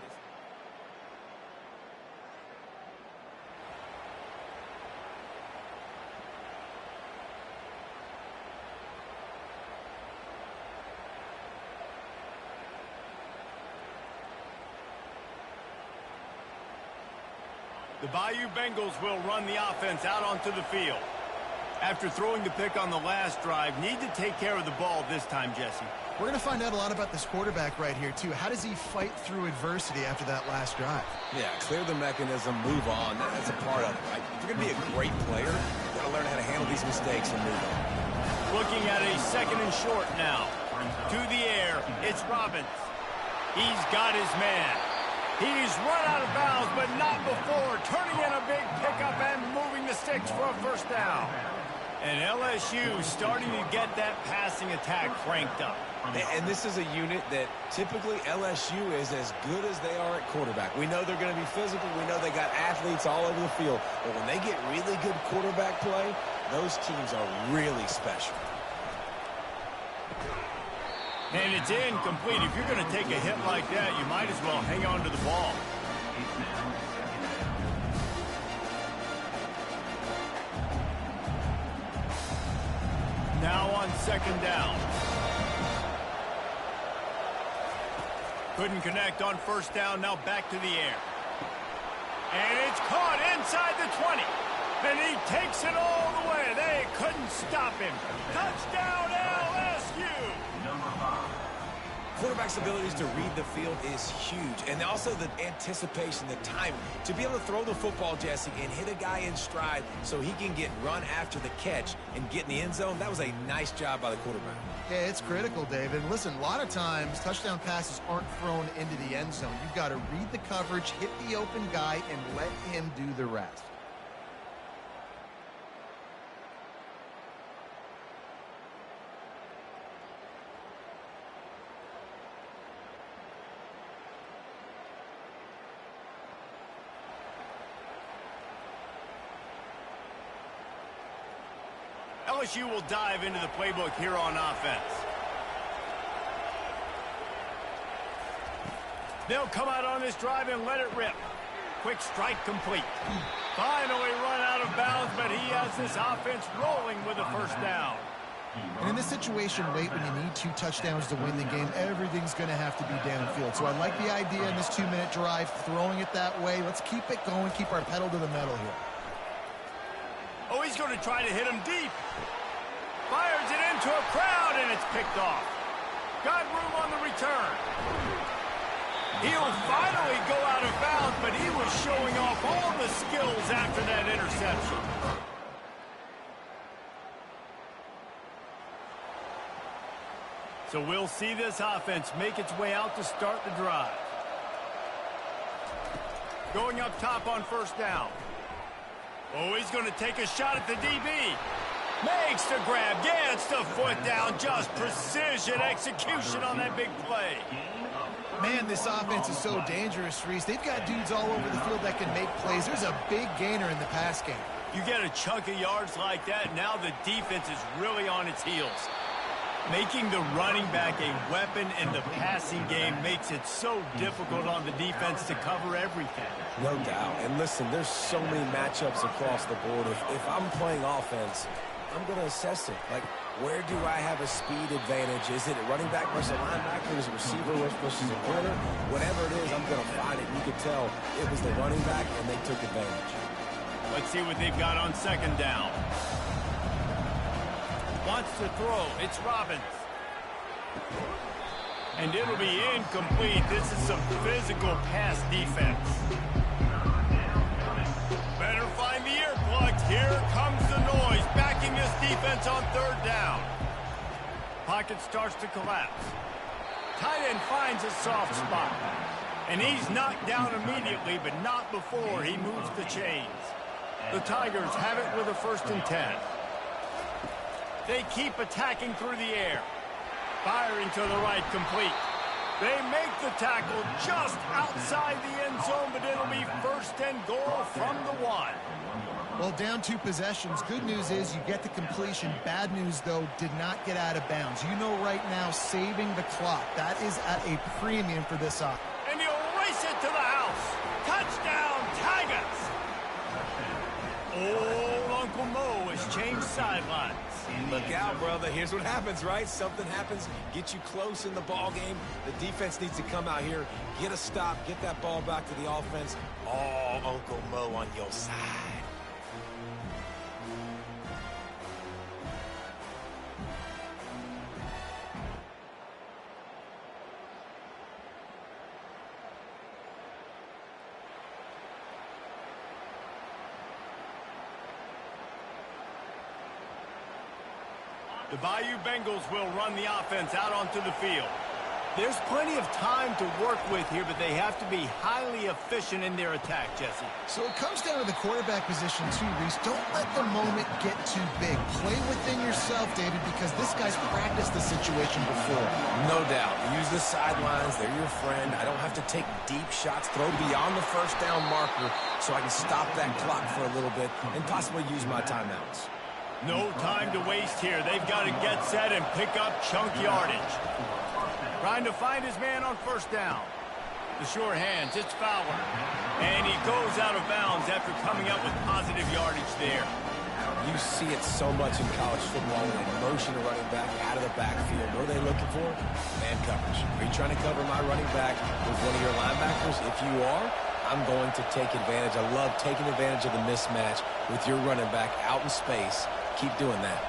The Bayou Bengals will run the offense out onto the field. After throwing the pick on the last drive, need to take care of the ball this time, Jesse. We're going to find out a lot about this quarterback right here, too. How does he fight through adversity after that last drive? Yeah, clear the mechanism, move on. That's a part of it, right? If you're going to be a great player, you've got to learn how to handle these mistakes and move on. Looking at a 2nd and short now. To the air, it's Robbins. He's got his man. He's run out of bounds, but not before turning in a big pickup and moving the sticks for a 1st down. And LSU starting to get that passing attack cranked up. And this is a unit that typically LSU is as good as they are at quarterback. We know they're going to be physical. We know they got athletes all over the field. But when they get really good quarterback play, those teams are really special. And it's incomplete. If you're going to take a hit like that, you might as well hang on to the ball. Now on 2nd down. Couldn't connect on 1st down. Now back to the air. And it's caught inside the 20. And he takes it all the way. They couldn't stop him. Touchdown LSU. Quarterback's abilities to read the field is huge. And also the anticipation, the time. To be able to throw the football, Jesse, and hit a guy in stride so he can get run after the catch and get in the end zone, that was a nice job by the quarterback. Yeah, it's critical, David. Listen, a lot of times touchdown passes aren't thrown into the end zone. You've got to read the coverage, hit the open guy, and let him do the rest. LSU will dive into the playbook here on offense. They'll come out on this drive and let it rip. Quick strike complete. Finally run out of bounds, but he has this offense rolling with a 1st down. And in this situation, late when you need 2 touchdowns to win the game, everything's going to have to be downfield. So I like the idea in this 2-minute drive, throwing it that way. Let's keep it going, keep our pedal to the metal here. Oh, he's going to try to hit him deep. Fires it into a crowd, and it's picked off. Got room on the return. He'll finally go out of bounds, but he was showing off all the skills after that interception. So we'll see this offense make its way out to start the drive. Going up top on 1st down. Oh, he's going to take a shot at the DB. Makes the grab, gets the foot down. Just precision execution on that big play. Man, this offense is so dangerous, Reese. They've got dudes all over the field that can make plays. There's a big gainer in the pass game. You get a chunk of yards like that, now the defense is really on its heels. Making the running back a weapon in the passing game makes it so difficult on the defense to cover everything. No doubt. And listen, there's so many matchups across the board. If I'm playing offense, I'm going to assess it. Like, where do I have a speed advantage? Is it a running back versus a linebacker? Is it a receiver versus a corner? Whatever it is, I'm going to find it. You could tell it was the running back, and they took advantage. Let's see what they've got on 2nd down. Wants to throw. It's Robbins. And it'll be incomplete. This is some physical pass defense. Better find the earplugs. Here comes the noise. Backing this defense on 3rd down. Pocket starts to collapse. Tight end finds a soft spot. And he's knocked down immediately, but not before he moves the chains. The Tigers have it with a 1st and 10. They keep attacking through the air. Firing to the right, complete. They make the tackle just outside the end zone, but it'll be 1st and goal from the 1. Well, down 2 possessions. Good news is you get the completion. Bad news, though, did not get out of bounds. You know right now, saving the clock. That is at a premium for this offense. And he'll race it to the house. Touchdown, Tigers! Old Uncle Mo has changed sidelines. Look out, brother. Here's what happens, right? Something happens, get you close in the ball game. The defense needs to come out here, get a stop, get that ball back to the offense. Oh, Uncle Mo on your side. The Bayou Bengals will run the offense out onto the field. There's plenty of time to work with here, but they have to be highly efficient in their attack, Jesse. So it comes down to the quarterback position too, Reese. Don't let the moment get too big. Play within yourself, David, because this guy's practiced the situation before. No doubt. Use the sidelines. They're your friend. I don't have to take deep shots, throw beyond the first down marker so I can stop that clock for a little bit and possibly use my timeouts. No time to waste here. They've got to get set and pick up chunk yardage. Trying to find his man on first down. The sure hands, it's Fowler. And he goes out of bounds after coming up with positive yardage there. You see it so much in college football when they motion a running back out of the backfield. What are they looking for? Man coverage. Are you trying to cover my running back with one of your linebackers? If you are, I'm going to take advantage. I love taking advantage of the mismatch with your running back out in space. Keep doing that.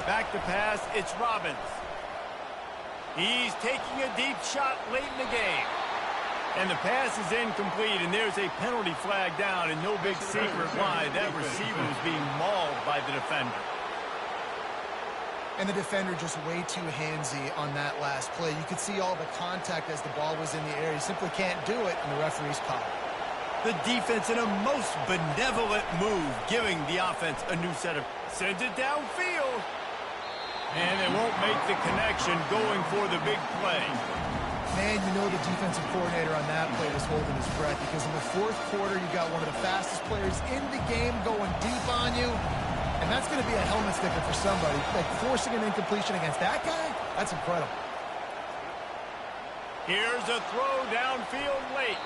Back to pass, it's Robbins. He's taking a deep shot late in the game. And the pass is incomplete, and there's a penalty flag down, and no big secret why. That receiver was being mauled by the defender. And the defender just way too handsy on that last play. You could see all the contact as the ball was in the air. You simply can't do it, and the referee's call. The defense in a most benevolent move, giving the offense a new set of... Sends it downfield. And they won't make the connection going for the big play. Man, you know the defensive coordinator on that play was holding his breath because in the fourth quarter, you got one of the fastest players in the game going deep on you. And that's going to be a helmet sticker for somebody. Like forcing an incompletion against that guy, that's incredible. Here's a throw downfield late.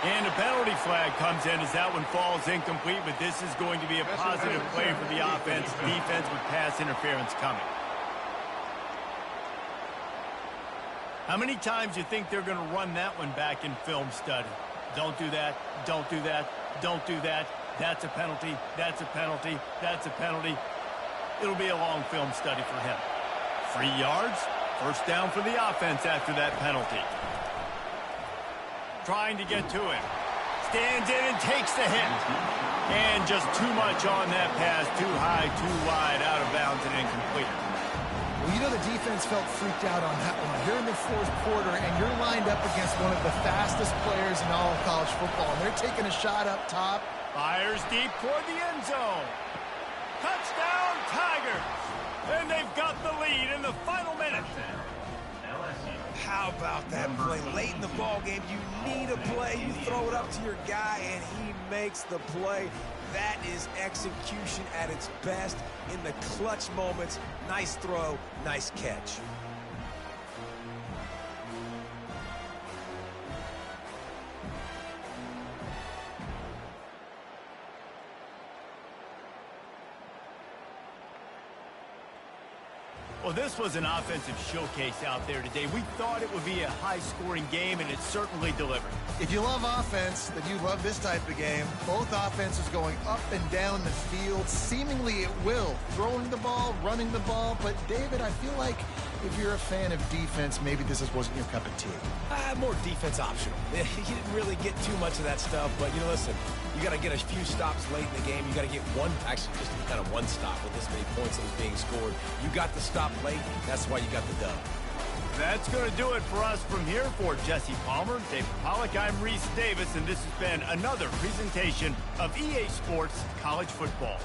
And a penalty flag comes in as that one falls incomplete, but this is going to be a positive play for the offense. Defense with pass interference coming. How many times do you think they're going to run that one back in film study? Don't do that. Don't do that. Don't do that. That's a penalty. That's a penalty. That's a penalty. It'll be a long film study for him. 3 yards. First down for the offense after that penalty. Trying to get to him. Stands in and takes the hit. And just too much on that pass. Too high, too wide, out of bounds and incomplete. Well, you know the defense felt freaked out on that one. You're in the fourth quarter, and you're lined up against one of the fastest players in all of college football. And they're taking a shot up top. Fires deep toward the end zone. Touchdown, Tigers! And they've got the lead in the final minute. How about that play? Late in the ball game, you need a play. You throw it up to your guy, and he makes the play. That is execution at its best in the clutch moments. Nice throw, nice catch. Well, this was an offensive showcase out there today. We thought it would be a high-scoring game, and it certainly delivered. If you love offense, then you love this type of game. Both offenses going up and down the field, seemingly at will. Throwing the ball, running the ball. But, David, I feel like if you're a fan of defense, maybe this wasn't your cup of tea. More defense optional. You didn't really get too much of that stuff, but, you know, listen, you got to get a few stops late in the game. You got to get one, actually just kind of one stop with this many points that was being scored. You got the stop late. That's why you got the dub. That's going to do it for us from here. For Jesse Palmer, David Pollack, I'm Reese Davis, and this has been another presentation of EA Sports College Football.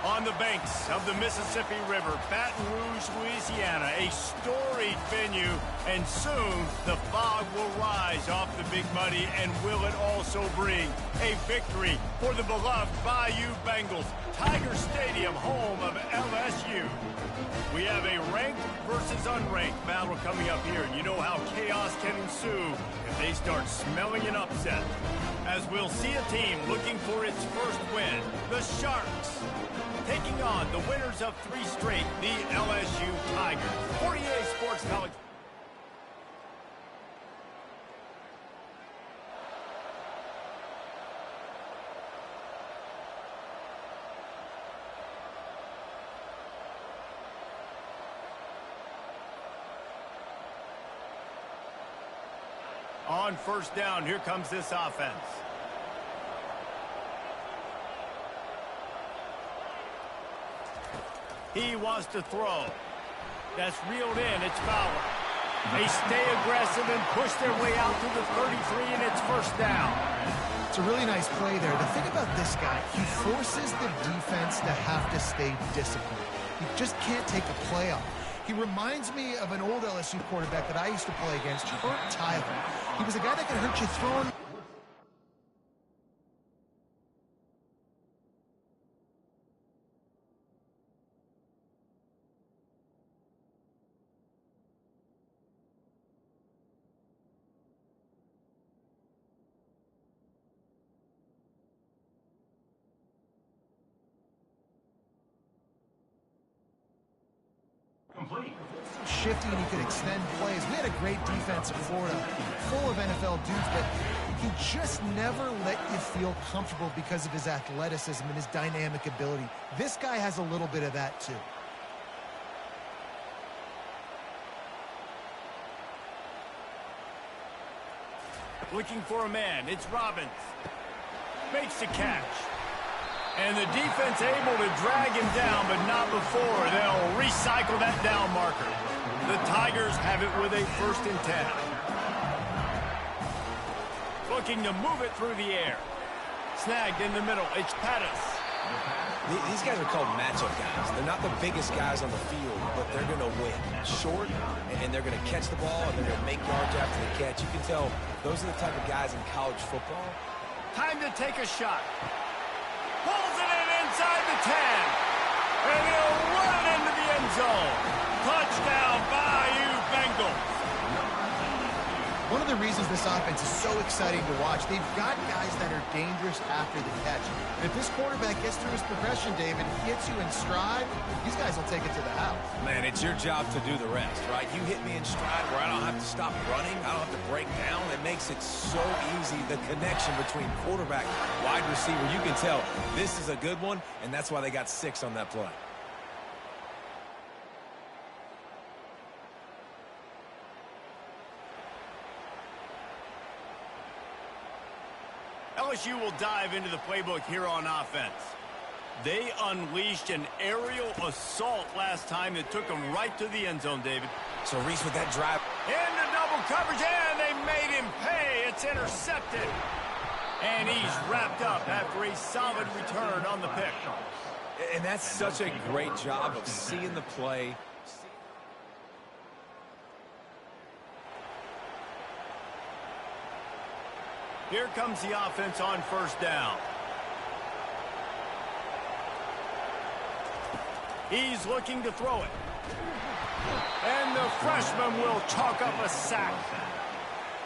On the banks of the Mississippi River, Baton Rouge, Louisiana, a storied venue, and soon the fog will rise off the Big Muddy, and will it also bring a victory for the beloved Bayou Bengals. Tiger Stadium, home of LSU. We have a ranked versus unranked battle coming up here, and you know how chaos can ensue if they start smelling an upset. As we'll see a team looking for its first win, the Sharks, taking on the winners of 3 straight, the LSU Tigers. 48 Sports College. On first down, here comes this offense. He wants to throw. That's reeled in. It's Fowler. They stay aggressive and push their way out to the 33, and it's first down. It's a really nice play there. The thing about this guy, he forces the defense to have to stay disciplined. You just can't take a play off. He reminds me of an old LSU quarterback that I used to play against, Hurt Tyler. He was a guy that could hurt you throwing. Complete. Shifty, and he could extend plays. We had a great defense in Florida, full of NFL dudes, but he just never let you feel comfortable because of his athleticism and his dynamic ability. This guy has a little bit of that too. Looking for a man. It's Robbins. Makes the catch. And the defense able to drag him down, but not before. They'll recycle that down marker. The Tigers have it with a 1st and 10. Looking to move it through the air. Snagged in the middle. It's Pettis. These guys are called matchup guys. They're not the biggest guys on the field, but they're going to win. Short, and they're going to catch the ball, and they're going to make yards after the catch. You can tell those are the type of guys in college football. Time to take a shot. Pulls it in inside the 10. And he'll run it into the end zone. Touchdown, Bayou Bengals. One of the reasons this offense is so exciting to watch, they've got guys that are dangerous after the catch. And if this quarterback gets through his progression, David, and gets you in stride, these guys will take it to the house. Man, it's your job to do the rest, right? You hit me in stride where I don't have to stop running. I don't have to break down. It makes it so easy, the connection between quarterback, wide receiver. You can tell this is a good one, and that's why they got 6 on that play. LSU will dive into the playbook here on offense. They unleashed an aerial assault last time that took them right to the end zone, David. So Reese with that drive. Into double coverage, and they made him pay. It's intercepted. And he's wrapped up after a solid return on the pick. And that's such a great job of seeing the play. Here comes the offense on first down. He's looking to throw it. And the freshman will chalk up a sack.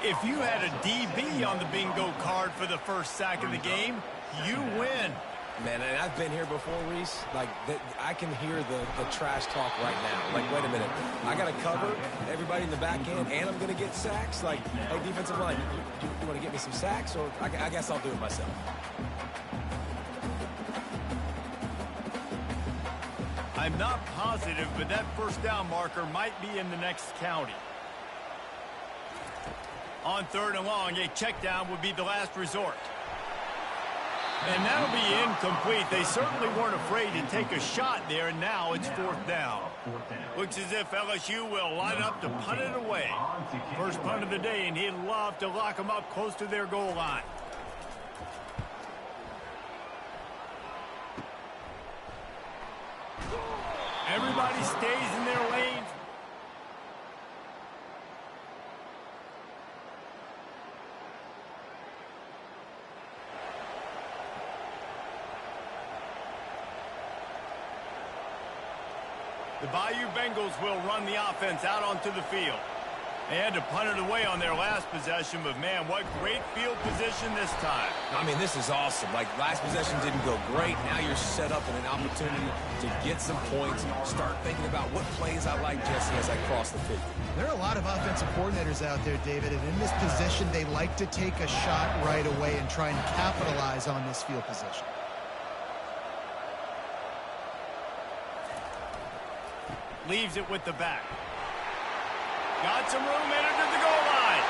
If you had a DB on the bingo card for the first sack of the game, you win. Man, and I've been here before, Reese. Like, I can hear the trash talk right now. Like, wait a minute. I got to cover everybody in the back end, and I'm going to get sacks? Like, hey, defensive line, you want to get me some sacks? Or I guess I'll do it myself. I'm not positive, but that first down marker might be in the next county. On 3rd and long, a check down would be the last resort. And that'll be incomplete. They certainly weren't afraid to take a shot there, and now it's 4th down. Looks as if LSU will line up to punt it away. First punt of the day, and he'd love to lock them up close to their goal line. Everybody stays in their lanes. The Bayou Bengals will run the offense out onto the field. They had to punt it away on their last possession, but, man, what great field position this time. I mean, this is awesome. Like, last possession didn't go great. Now you're set up in an opportunity to get some points. Start thinking about what plays I like, Jesse, as I cross the 50. There are a lot of offensive coordinators out there, David, and in this position, they like to take a shot right away and try and capitalize on this field position. Leaves it with the back. Got some room, entered to the goal line.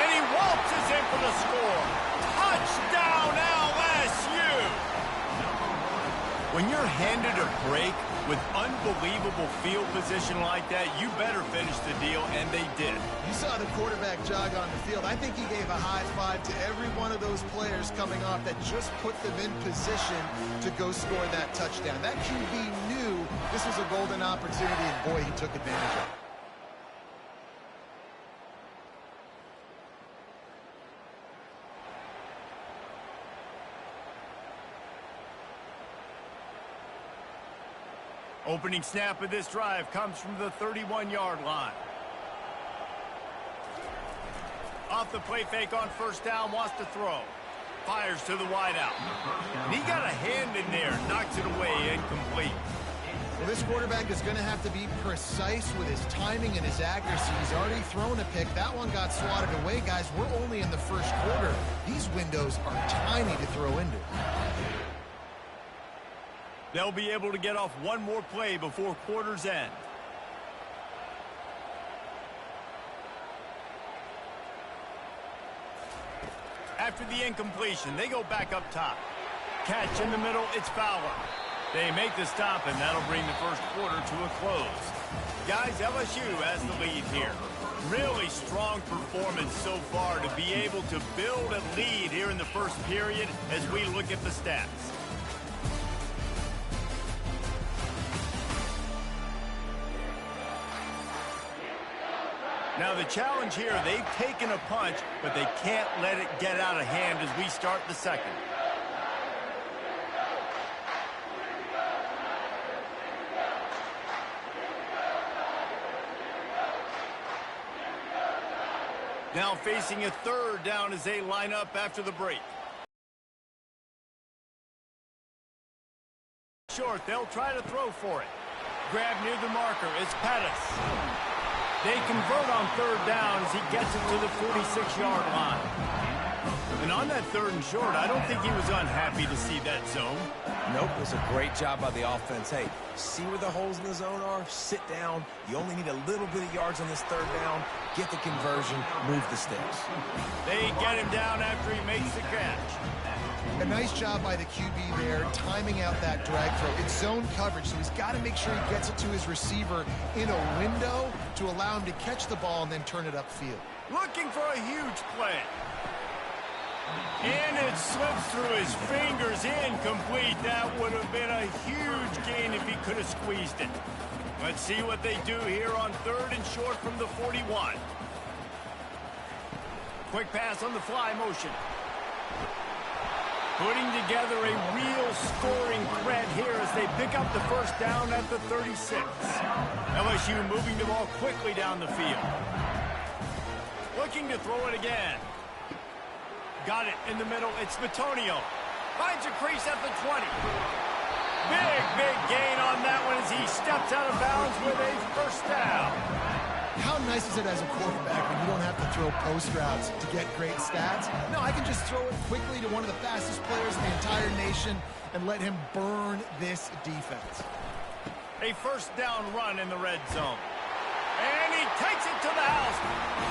And he waltzes in for the score. Touchdown, LSU! When you're handed a break with unbelievable field position like that, you better finish the deal, and they did. You saw the quarterback jog on the field. I think he gave a high five to every one of those players coming off that just put them in position to go score that touchdown. That QB knew this was a golden opportunity, and boy, he took advantage of it. Opening snap of this drive comes from the 31-yard line. Off the play fake on first down, wants to throw. Fires to the wideout. And he got a hand in there, knocks it away, incomplete. Well, this quarterback is going to have to be precise with his timing and his accuracy. He's already thrown a pick. That one got swatted away, guys. We're only in the first quarter. These windows are tiny to throw into. They'll be able to get off one more play before quarter's end. After the incompletion, they go back up top. Catch in the middle, it's Fowler. They make the stop, and that'll bring the first quarter to a close. Guys, LSU has the lead here. Really strong performance so far to be able to build a lead here in the first period as we look at the stats. Now the challenge here, they've taken a punch, but they can't let it get out of hand as we start the second. Now facing a third down as they line up after the break. Short, they'll try to throw for it. Grab near the marker, it's Pettis. They convert on third down as he gets it to the 46-yard line. And on that third and short, I don't think he was unhappy to see that zone. Nope, it was a great job by the offense. Hey, see where the holes in the zone are? Sit down. You only need a little bit of yards on this third down. Get the conversion, move the sticks. They get him down after he makes the catch. A nice job by the QB there, timing out that drag throw. It's zone coverage, so he's got to make sure he gets it to his receiver in a window to allow him to catch the ball and then turn it upfield. Looking for a huge play. And it slips through his fingers, incomplete. That would have been a huge gain if he could have squeezed it. Let's see what they do here on third and short from the 41. Quick pass on the fly motion. Putting together a real scoring threat here as they pick up the first down at the 36. LSU moving the ball quickly down the field. Looking to throw it again. Got it in the middle. It's Bitonio. Finds a crease at the 20. Big gain on that one as he steps out of bounds with a first down. How nice is it as a quarterback when you don't have to throw post routes to get great stats? No, I can just throw it quickly to one of the fastest players in the entire nation and let him burn this defense. A first down run in the red zone. And he takes it to the house.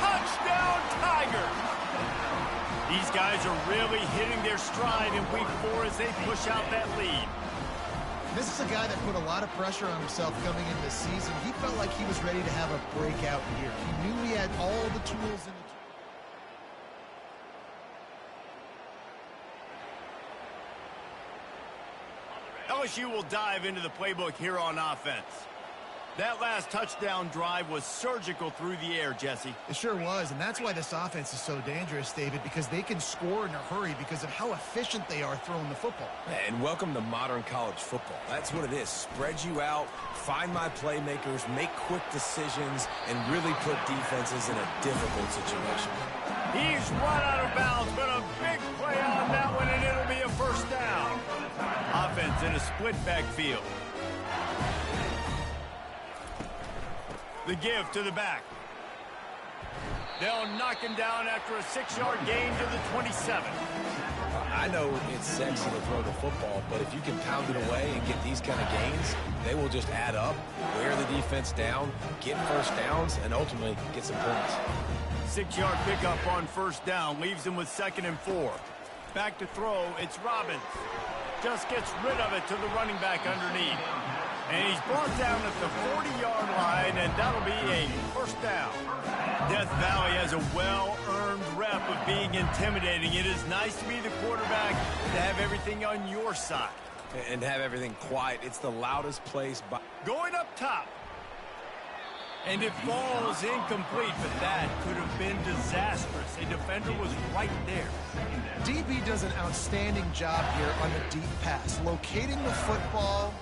Touchdown, Tigers! These guys are really hitting their stride in week 4 as they push out that lead. This is a guy that put a lot of pressure on himself coming into the season. He felt like he was ready to have a breakout year. He knew he had all the tools in the LSU will dive into the playbook here on offense. That last touchdown drive was surgical through the air, Jesse. It sure was, and that's why this offense is so dangerous, David, because they can score in a hurry because of how efficient they are throwing the football. And welcome to modern college football. That's what it is. Spread you out, find my playmakers, make quick decisions, and really put defenses in a difficult situation. He's run out of bounds, but a big play on that one, and it'll be a first down. Offense in a split backfield. The give to the back. They'll knock him down after a 6-yard gain to the 27. I know it's sexy to throw the football, but if you can pound it away and get these kind of gains, they will just add up, wear the defense down, get first downs, and ultimately get some points. 6-yard pickup on first down leaves him with 2nd and 4. Back to throw, it's Robbins. Just gets rid of it to the running back underneath. And he's brought down at the 40-yard line, and that'll be a first down. Death Valley has a well-earned rep of being intimidating. It is nice to be the quarterback, to have everything on your side. And have everything quiet. It's the loudest place. Going up top. And it falls incomplete, but that could have been disastrous. A defender was right there. DB does an outstanding job here on the deep pass, locating the football.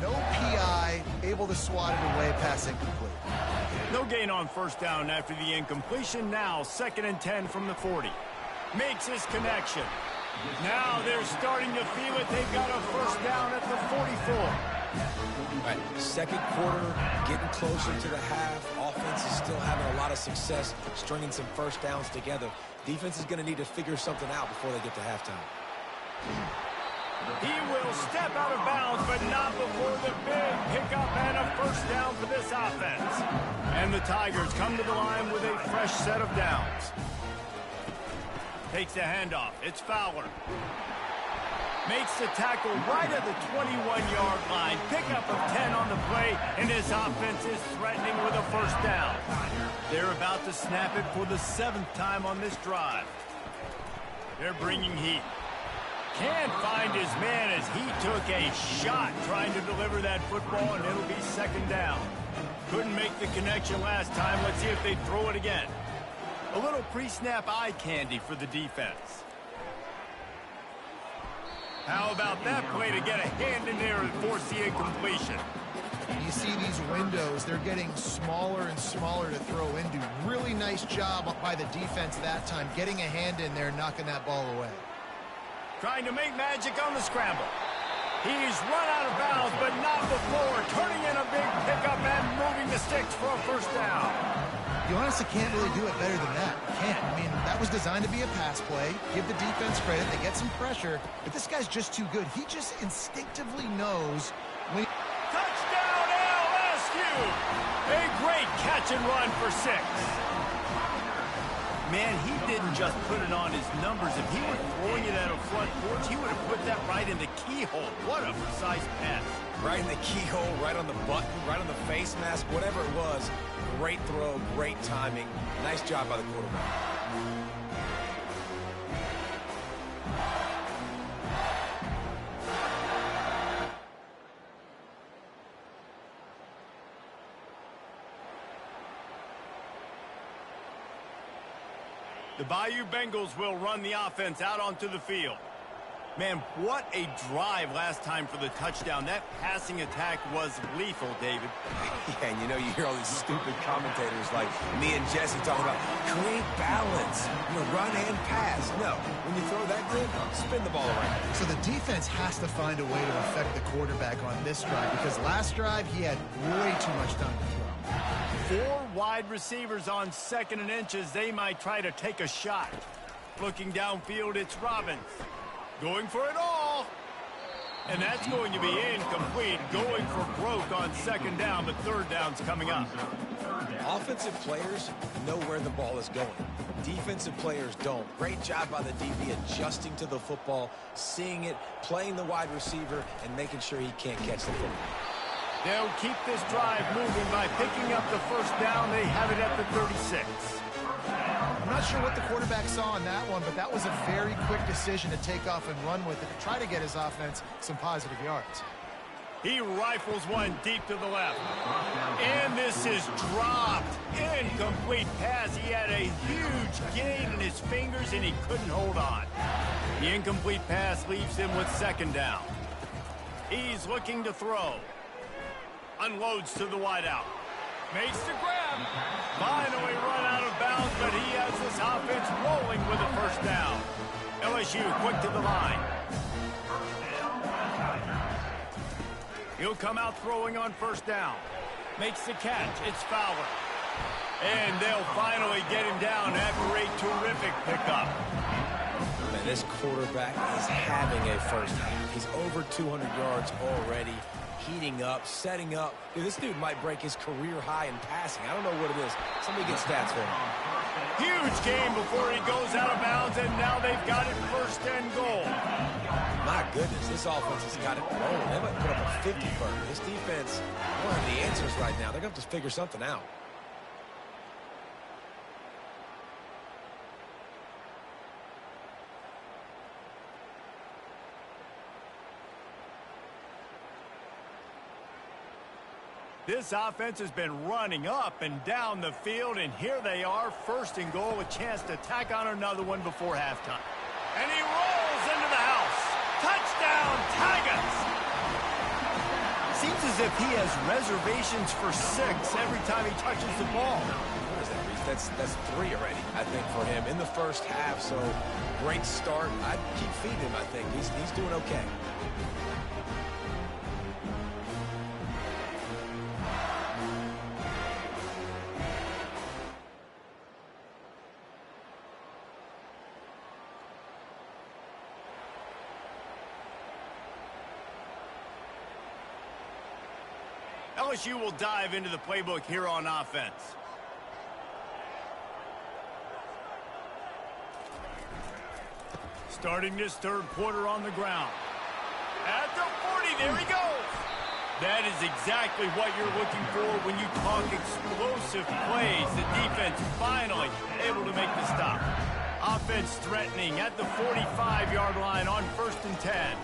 No PI, able to swat it away, pass incomplete. No gain on first down after the incompletion. Now 2nd and 10 from the 40. Makes his connection. Now they're starting to feel it. They've got a first down at the 44. All right, second quarter, getting closer to the half. Offense is still having a lot of success stringing some first downs together. Defense is going to need to figure something out before they get to halftime. He will step out of bounds, but not before the big pickup and a first down for this offense. And the Tigers come to the line with a fresh set of downs. Takes the handoff. It's Fowler. Makes the tackle right at the 21-yard line. Pickup of 10 on the play, and his offense is threatening with a first down. They're about to snap it for the 7th time on this drive. They're bringing heat. Can't find his man as he took a shot trying to deliver that football, and it'll be 2nd down. Couldn't make the connection last time. Let's see if they throw it again. A little pre-snap eye candy for the defense. How about that play to get a hand in there and force the incompletion? You see these windows, they're getting smaller and smaller to throw into. Really nice job by the defense that time, getting a hand in there and knocking that ball away. Trying to make magic on the scramble. He's run out of bounds, but not before. Turning in a big pickup and moving the sticks for a first down. You honestly can't really do it better than that. You can't. I mean, that was designed to be a pass play. Give the defense credit. They get some pressure. But this guy's just too good. He just instinctively knows when... Touchdown, LSU! A great catch and run for 6. Man, he didn't just put it on his numbers. If he were throwing it at a front porch, he would have put that right in the keyhole. What a precise pass. Right in the keyhole, right on the button, right on the face mask, whatever it was. Great throw, great timing. Nice job by the quarterback. The Bayou Bengals will run the offense out onto the field. Man, what a drive last time for the touchdown. That passing attack was lethal, David. Yeah, and you know, you hear all these stupid commentators like me and Jesse talking about create balance, run and pass. No, when you throw that good, spin the ball around. So the defense has to find a way to affect the quarterback on this drive because last drive he had way too much time to throw. 4 wide receivers on 2nd and inches. They might try to take a shot. Looking downfield, it's Robbins. Going for it all. And that's going to be incomplete. Going for broke on 2nd down, but 3rd down's coming up. Offensive players know where the ball is going. Defensive players don't. Great job by the DB adjusting to the football, seeing it, playing the wide receiver, and making sure he can't catch the football. They'll keep this drive moving by picking up the first down. They have it at the 36. I'm not sure what the quarterback saw on that one, but that was a very quick decision to take off and run with it to try to get his offense some positive yards. He rifles one deep to the left. And this is dropped. Incomplete pass. He had a huge gain in his fingers, and he couldn't hold on. The incomplete pass leaves him with second down. He's looking to throw. Unloads to the wideout. Makes the grab. Finally run out of bounds, but he has this offense rolling with a first down. LSU quick to the line. He'll come out throwing on first down. Makes the catch. It's Fowler. And they'll finally get him down after a terrific pickup. Man, this quarterback is having a first half. He's over 200 yards already, heating up, setting up. Dude, this dude might break his career high in passing. I don't know what it is. Somebody get stats for him. Huge game before he goes out of bounds, and now they've got it first and goal. My goodness, this offense has got it rolling. They might put up a 50-burger. This defense don't have the answers right now. They're going to have to figure something out. This offense has been running up and down the field, and here they are, first and goal, a chance to tack on another one before halftime. And he rolls into the house. Touchdown, Tigers! Seems as if he has reservations for 6 every time he touches the ball. What is that, Reese? That's 3 already, I think, for him in the first half. So, great start. I'd keep feeding him, I think. He's doing okay. LSU will dive into the playbook here on offense. Starting this third quarter on the ground. At the 40, there he goes. That is exactly what you're looking for when you talk explosive plays. The defense finally able to make the stop. Offense threatening at the 45-yard line on 1st and 10.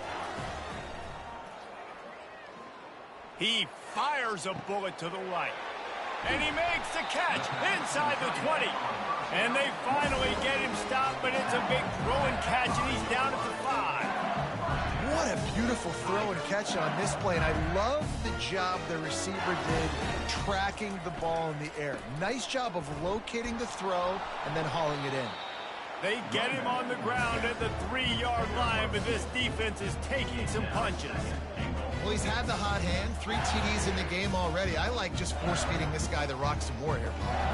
He fires a bullet to the right. And he makes the catch inside the 20. And they finally get him stopped, but it's a big throw and catch, and he's down at the 5. What a beautiful throw and catch on this play, and I love the job the receiver did tracking the ball in the air. Nice job of locating the throw and then hauling it in. They get him on the ground at the 3-yard line, but this defense is taking some punches. Well, he's had the hot hand, 3 TDs in the game already. I like just force-feeding this guy the rock some more here.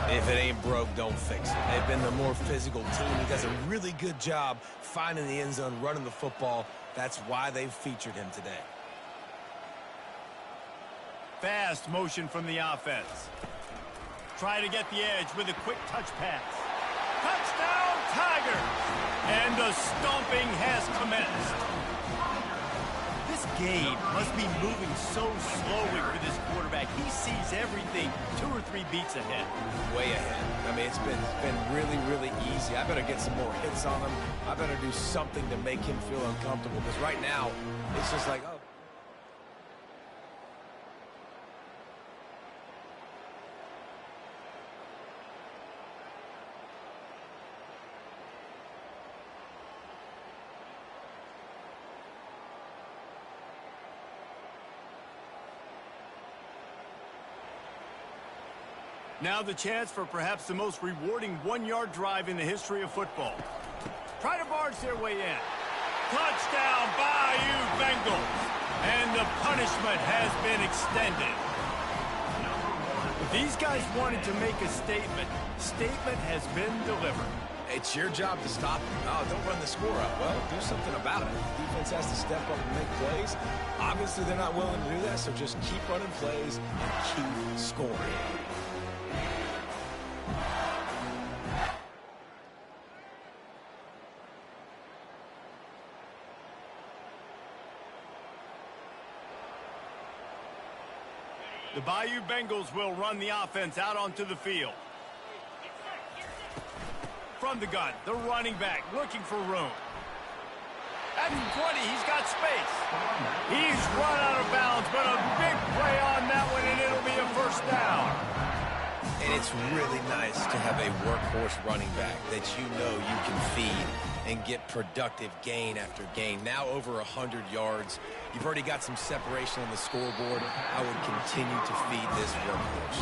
If it ain't broke, don't fix it. They've been the more physical team. He does a really good job finding the end zone, running the football. That's why they've featured him today. Fast motion from the offense. Try to get the edge with a quick touch pass. Touchdown, Tigers! And the stomping has commenced. This game must be moving so slowly for this quarterback. He sees everything 2 or 3 beats ahead. Way ahead. I mean, it's been really, really easy. I better get some more hits on him. I better do something to make him feel uncomfortable, because right now, it's just like, oh. Now the chance for perhaps the most rewarding 1-yard drive in the history of football. Try to barge their way in. Touchdown, Bayou Bengals. And the punishment has been extended. If these guys wanted to make a statement has been delivered. It's your job to stop him. Oh, don't run the score up. Well, do something about it. The defense has to step up and make plays. Obviously, they're not willing to do that, so just keep running plays and keep scoring. The Bayou Bengals will run the offense out onto the field. From the gun, the running back looking for room. At the 20, he's got space. He's run out of bounds, but a big play on that one, and it'll be a first down. And it's really nice to have a workhorse running back that you know you can feed and get productive gain after gain. Now over 100 yards. You've already got some separation on the scoreboard. I would continue to feed this workhorse.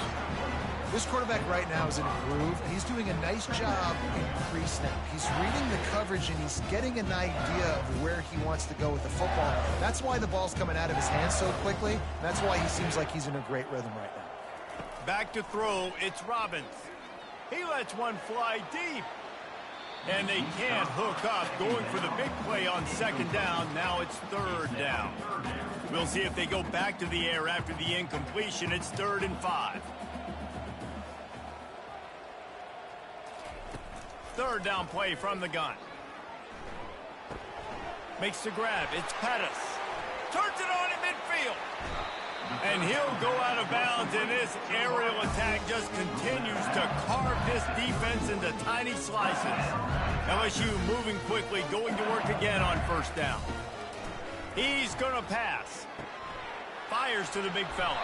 This quarterback right now is in a groove, and he's doing a nice job in pre-snap. He's reading the coverage, and he's getting an idea of where he wants to go with the football. That's why the ball's coming out of his hands so quickly. That's why he seems like he's in a great rhythm right now. Back to throw, it's Robbins. He lets one fly deep. And they can't hook up, going for the big play on second down. Now it's third down. We'll see if they go back to the air after the incompletion. It's 3rd and 5. Third down play from the gun. Makes the grab. It's Pettis. Turns it on in midfield. And he'll go out of bounds, and this aerial attack just continues to carve this defense into tiny slices. LSU moving quickly, going to work again on first down. He's going to pass. Fires to the big fella.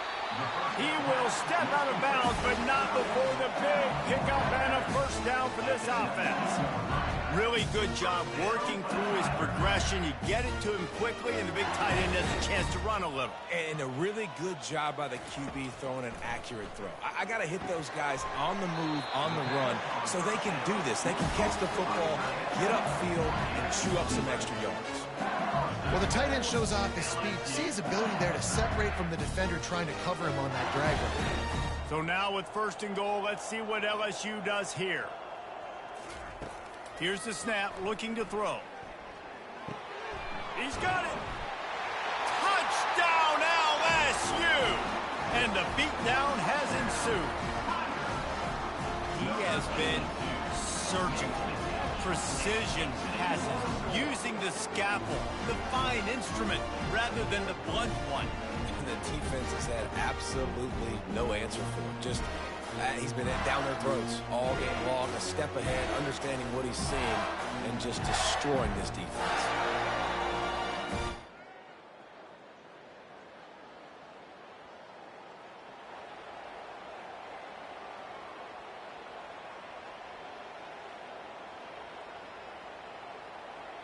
He will step out of bounds, but not before the big pickup and a first down for this offense. Really good job working through his progression. You get it to him quickly, and the big tight end has a chance to run a little. And a really good job by the QB throwing an accurate throw. I got to hit those guys on the move, on the run, so they can do this. They can catch the football, get upfield, and chew up some extra yards. Well, the tight end shows off his speed. See his ability there to separate from the defender trying to cover him on that drag route. So now with 1st and goal, let's see what LSU does here. Here's the snap, looking to throw. He's got it. Touchdown, LSU! And the beatdown has ensued. He has been surgical. Precision passes, using the scalpel, the fine instrument, rather than the blunt one. And the defense has had absolutely no answer for him. Just he's been down their throats all game long, a step ahead, understanding what he's seeing, and just destroying this defense.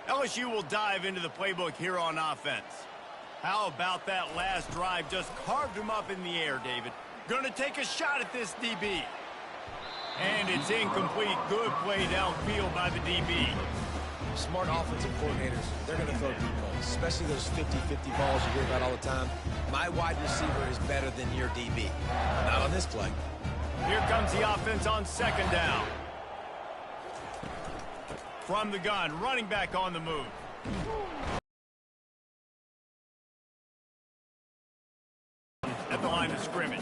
LSU will dive into the playbook here on offense. How about that last drive? Just carved him up in the air, David. Going to take a shot at this DB. And it's incomplete. Good play downfield by the DB. Smart offensive coordinators, they're going to throw deep balls, especially those 50-50 balls you hear about all the time. My wide receiver is better than your DB. Not on this play. Here comes the offense on second down. From the gun, running back on the move. At the line of scrimmage.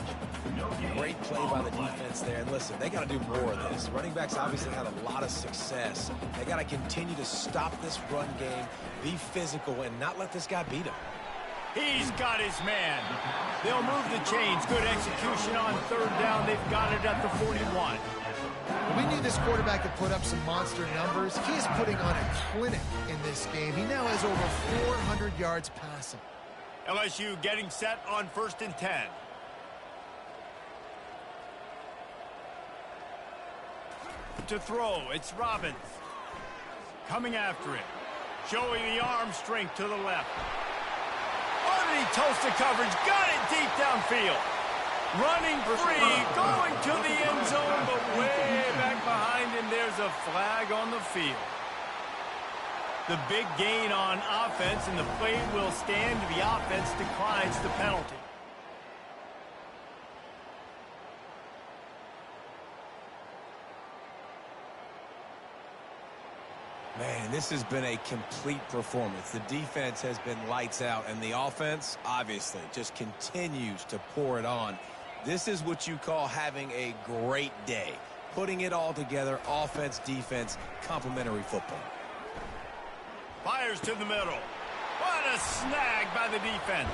Great play by the defense there. And listen, they got to do more of this. Running backs obviously had a lot of success. They got to continue to stop this run game, be physical, and not let this guy beat him. He's got his man. They'll move the chains. Good execution on third down. They've got it at the 41. We knew this quarterback could put up some monster numbers. He is putting on a clinic in this game. He now has over 400 yards passing. LSU getting set on 1st and 10. To throw, it's Robbins. Coming after it. Showing the arm strength to the left. Underneath toasted coverage. Got it deep downfield. Running free, going to the end zone, but way back behind him, there's a flag on the field. The big gain on offense, and the play will stand. The offense declines the penalty. Man, this has been a complete performance. The defense has been lights out, and the offense, obviously, just continues to pour it on. This is what you call having a great day. Putting it all together, offense, defense, complementary football. Fires to the middle. What a snag by the defense.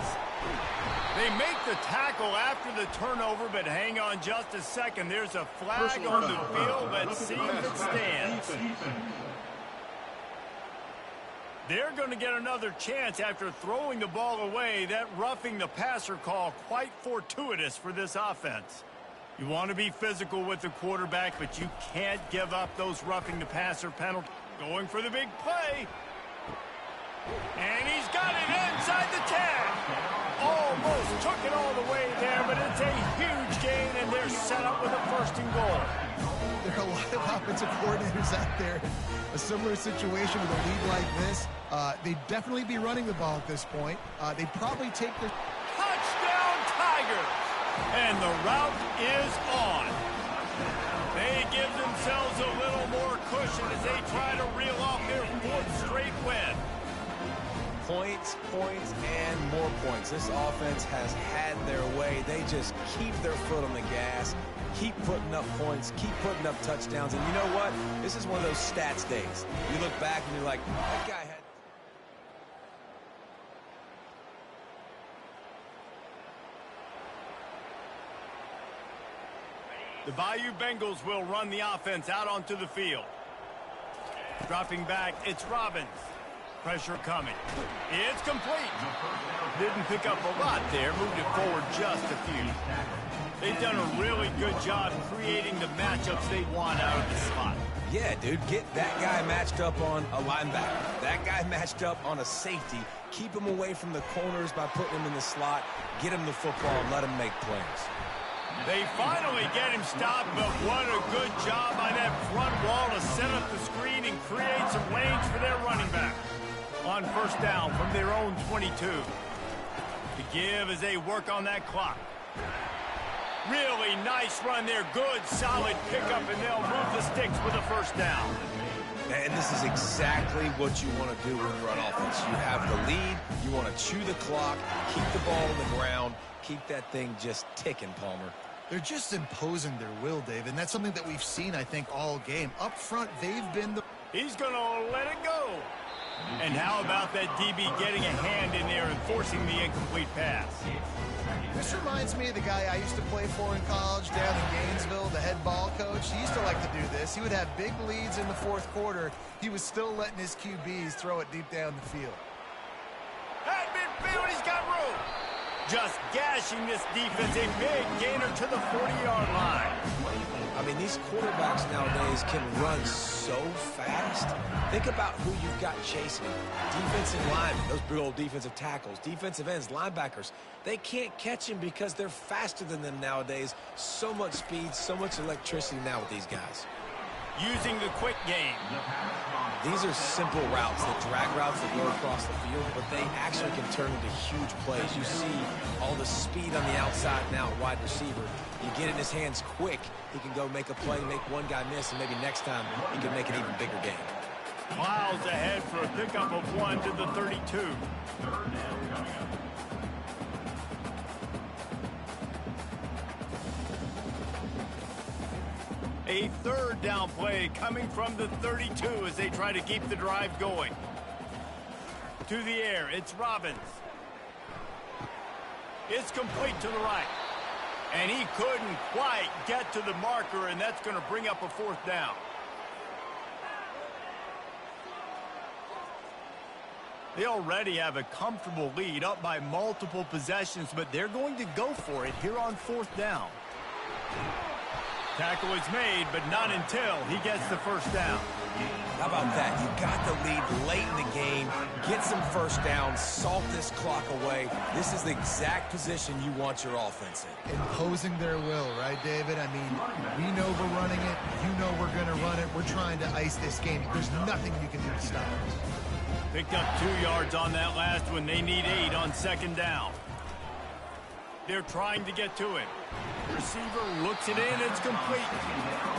They make the tackle after the turnover, but hang on just a second. There's a flag on the field. Let's see if it stands. They're going to get another chance after throwing the ball away. That roughing the passer call quite fortuitous for this offense. You want to be physical with the quarterback, but you can't give up those roughing the passer penalties. Going for the big play. And he's got it inside the 10. Almost took it all the way there, but it's a huge gain, and they're set up with a 1st and goal. There are a lot of offensive coordinators out there. A similar situation with a lead like this. They'd definitely be running the ball at this point. They'd probably take their... Touchdown, Tigers! And the route is on. They give themselves a little more cushion as they try to reel off their 4th straight win. Points, points, and more points. This offense has had their way. They just keep their foot on the gas, keep putting up points, keep putting up touchdowns. And you know what? This is one of those stats days. You look back and you're like, that guy had... The Bayou Bengals will run the offense out onto the field. Dropping back, it's Robbins. Pressure coming. It's complete. Didn't pick up a lot there. Moved it forward just a few. They've done a really good job creating the matchups they want out of the slot. Yeah, dude, get that guy matched up on a linebacker. That guy matched up on a safety. Keep him away from the corners by putting him in the slot. Get him the football and let him make plays. They finally get him stopped, but what a good job by that front wall to set up the screen and create some lanes for their running back. On 1st down from their own 22. To give as they work on that clock. Really nice run there. Good, solid pickup, and they'll move the sticks with a 1st down. And this is exactly what you want to do when you run offense. You have the lead. You want to chew the clock, keep the ball on the ground, keep that thing just ticking, Palmer. They're just imposing their will, Dave, and that's something that we've seen, I think, all game. Up front, they've been the... He's going to let it go. And how about that DB getting a hand in there and forcing the incomplete pass? This reminds me of the guy I used to play for in college down in Gainesville, the head ball coach. He used to like to do this. He would have big leads in the 4th quarter. He was still letting his QBs throw it deep down the field. At midfield, he's got room. Just gashing this defense, a big gainer to the 40-yard line. I mean, these quarterbacks nowadays can run so fast. Think about who you've got chasing. Defensive linemen, those big old defensive tackles, defensive ends, linebackers. They can't catch him because they're faster than them nowadays. So much speed, so much electricity now with these guys. Using the quick game. These are simple routes, the drag routes that go across the field, but they actually can turn into huge plays. You see all the speed on the outside now at wide receiver. You get in his hands quick, he can go make a play, make one guy miss, and maybe next time he can make an even bigger game. Miles ahead for a pickup of 1 to the 32. A 3rd down play coming from the 32 as they try to keep the drive going. To the air, it's Robbins. It's complete to the right. And he couldn't quite get to the marker, and that's going to bring up a 4th down. They already have a comfortable lead, up by multiple possessions, but they're going to go for it here on 4th down. Tackle is made, but not until he gets the 1st down. How about that? You got the lead late in the game, get some 1st down, salt this clock away. This is the exact position you want your offense in. Imposing their will, right, David? I mean, we know we're running it. You know we're going to run it. We're trying to ice this game. There's nothing you can do to stop us. Picked up 2 yards on that last one. They need 8 on 2nd down. They're trying to get to it. Receiver looks it in. It's complete.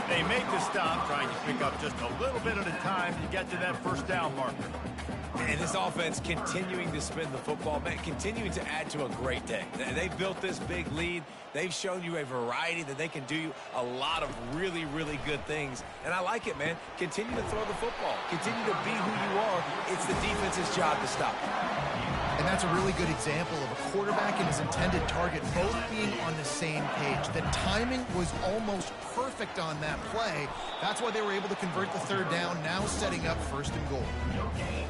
They make the stop, trying to pick up just a little bit at a time to get to that 1st down marker. And this offense continuing to spin the football, man, continuing to add to a great day. They've built this big lead. They've shown you a variety that they can do a lot of really, really good things. And I like it, man. Continue to throw the football. Continue to be who you are. It's the defense's job to stop. And that's a really good example of a quarterback and his intended target both being on the same page. The timing was almost perfect on that play. That's why they were able to convert the third down, now setting up 1st and goal.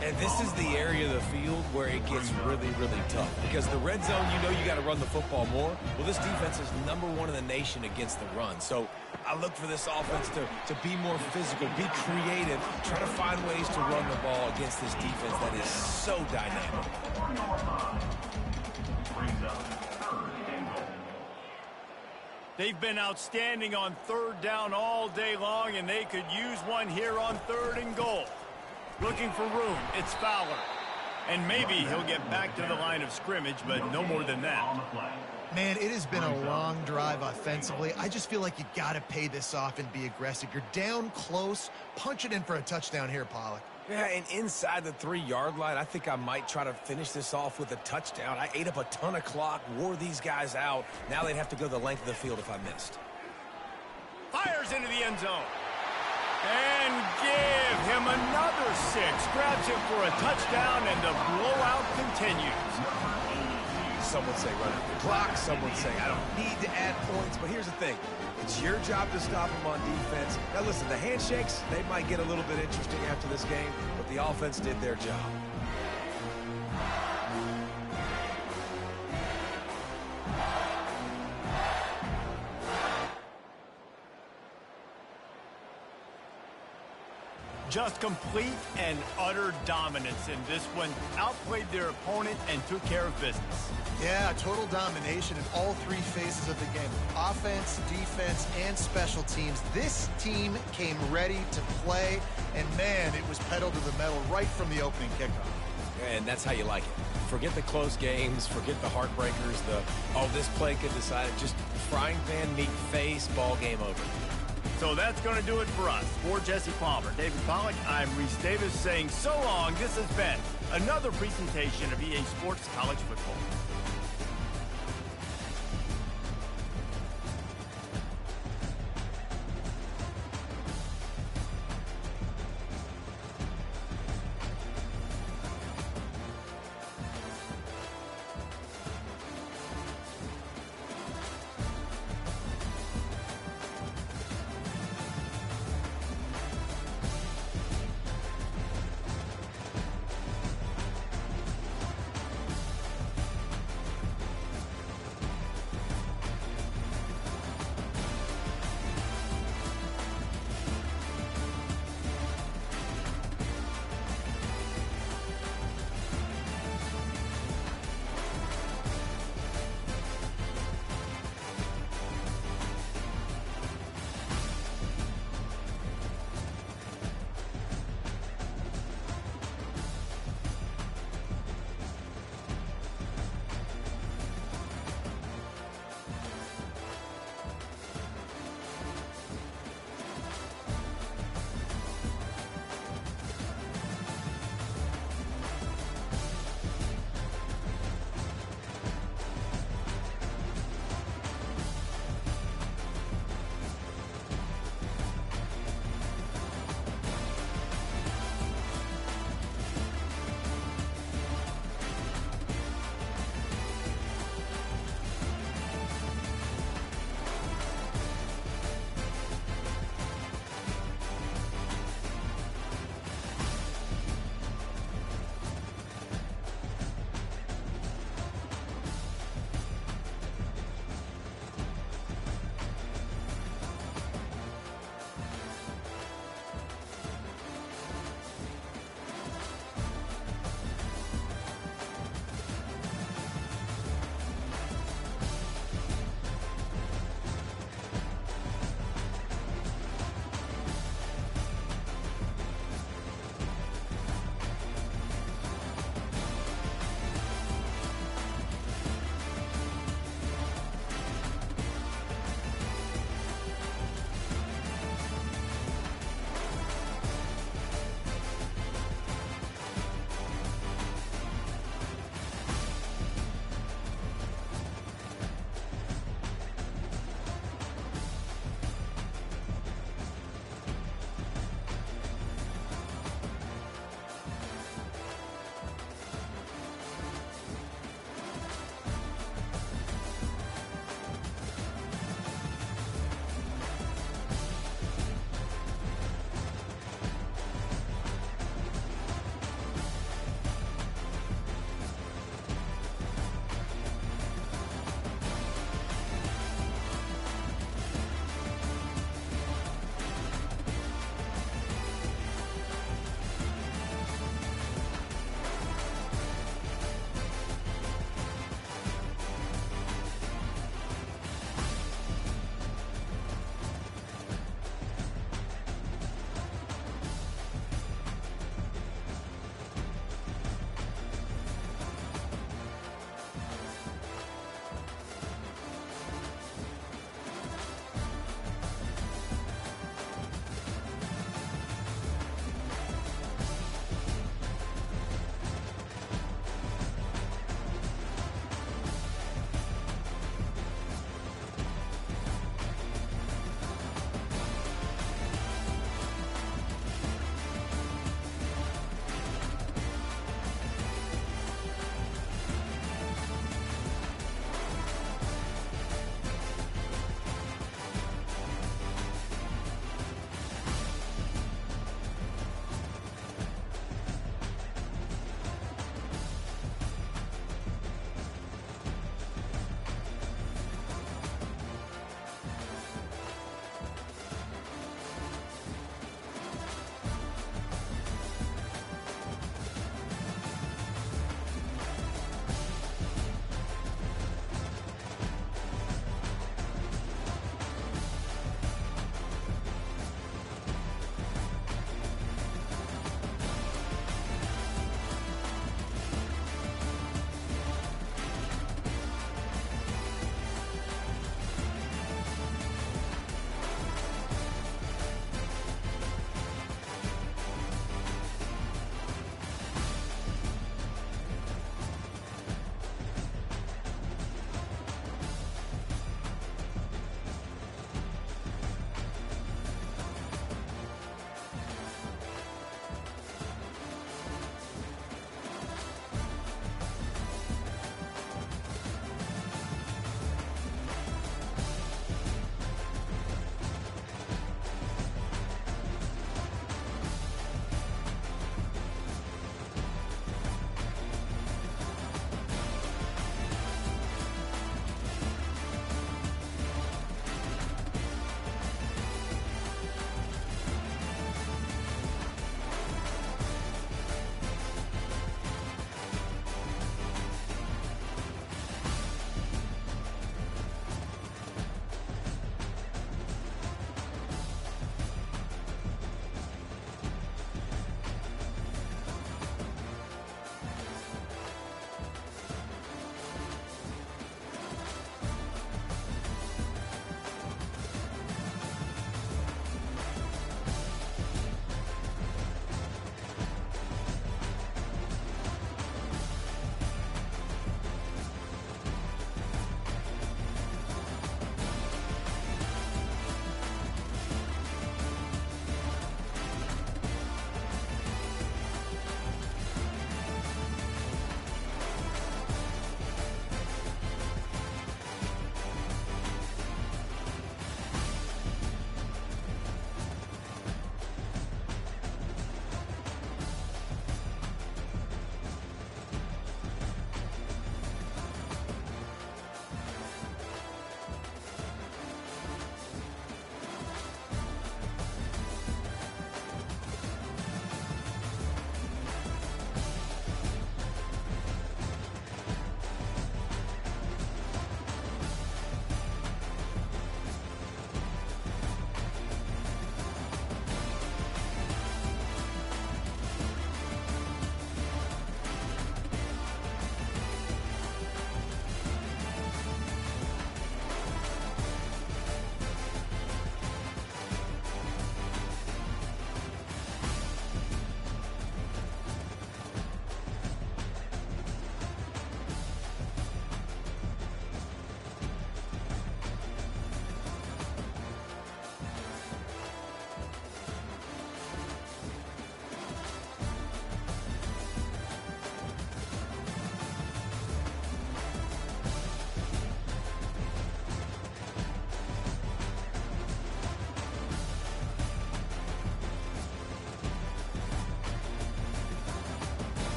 And this is the area of the field where it gets really, really tough. Because the red zone, you know you got to run the football more. Well, this defense is #1 in the nation against the run. So I look for this offense to be more physical, be creative, try to find ways to run the ball against this defense that is so dynamic. They've been outstanding on 3rd down all day long, and they could use one here on 3rd and goal. Looking for room, it's Fowler. And maybe he'll get back to the line of scrimmage, but no more than that. Man, it has been a long drive offensively. I just feel like you got to pay this off and be aggressive. You're down close. Punch it in for a touchdown here, Pollock. Yeah, and inside the 3-yard line, I think I might try to finish this off with a touchdown. I ate up a ton of clock, wore these guys out. Now they'd have to go the length of the field if I missed. Fires into the end zone. And give him another 6. Grabs him for a touchdown, and the blowout continues. Some would say run out the clock. Some would say I don't need to add points. But here's the thing. It's your job to stop them on defense. Now, listen, the handshakes, they might get a little bit interesting after this game, but the offense did their job. Just complete and utter dominance in this one. Outplayed their opponent and took care of business. Yeah, total domination in all 3 phases of the game. Offense, defense, and special teams. This team came ready to play, and man, it was pedal to the metal right from the opening kickoff. And that's how you like it. Forget the close games, forget the heartbreakers, this play could decide it. Just frying pan, meat face, ball game over. So that's going to do it for us. For Jesse Palmer, David Pollock, I'm Reese Davis saying so long. This has been another presentation of EA Sports College Football.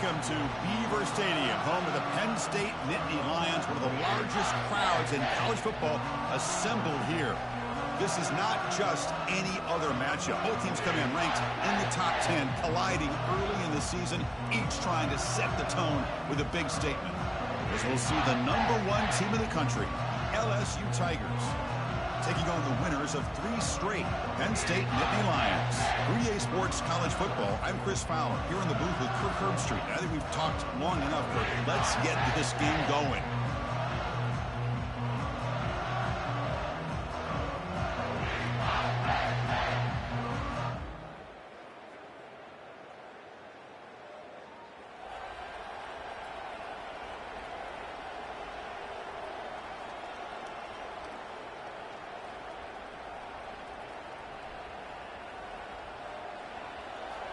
Welcome to Beaver Stadium, home of the Penn State Nittany Lions, one of the largest crowds in college football assembled here. This is not just any other matchup. Both teams come in ranked in the top 10, colliding early in the season, each trying to set the tone with a big statement. As we'll see the #1 team in the country, LSU Tigers, taking on the winners of 3 straight Penn State Nittany Lions. 3A Sports College Football. I'm Chris Fowler here in the booth with Kirk Herbstreit. I think we've talked long enough, Kirk. Let's get this game going.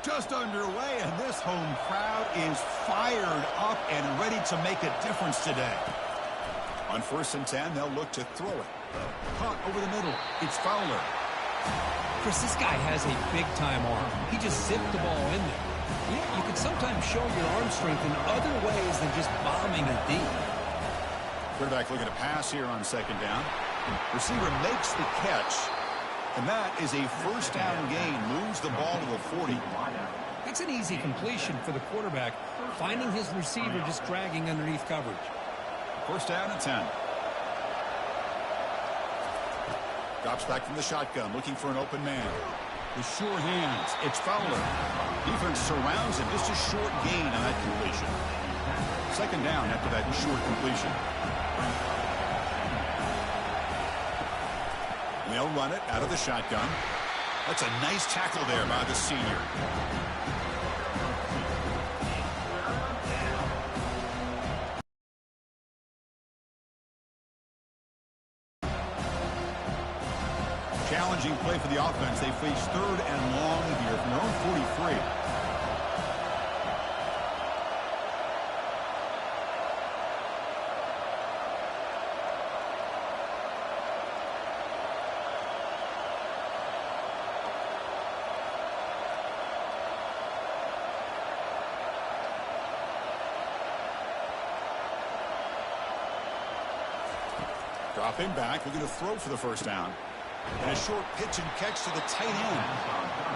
Just underway, and this home crowd is fired up and ready to make a difference today. On 1st and 10, they'll look to throw it. Caught over the middle. It's Fowler. Chris, this guy has a big-time arm. He just zipped the ball in there. You can sometimes show your arm strength in other ways than just bombing it deep. Quarterback looking to pass here on 2nd down. Receiver makes the catch. And that is a 1st down gain. Moves the ball to the 40. That's an easy completion for the quarterback, finding his receiver just dragging underneath coverage. 1st down and 10. Drops back from the shotgun, looking for an open man. With sure hands, it's Fowler. Defense surrounds him. Just a short gain on that completion. 2nd down after that short completion. They'll run it out of the shotgun. That's a nice tackle there by the senior. Challenging play for the offense. They face 3rd and long here from their own 43. Dropping back, looking to throw for the 1st down. And a short pitch and catch to the tight end.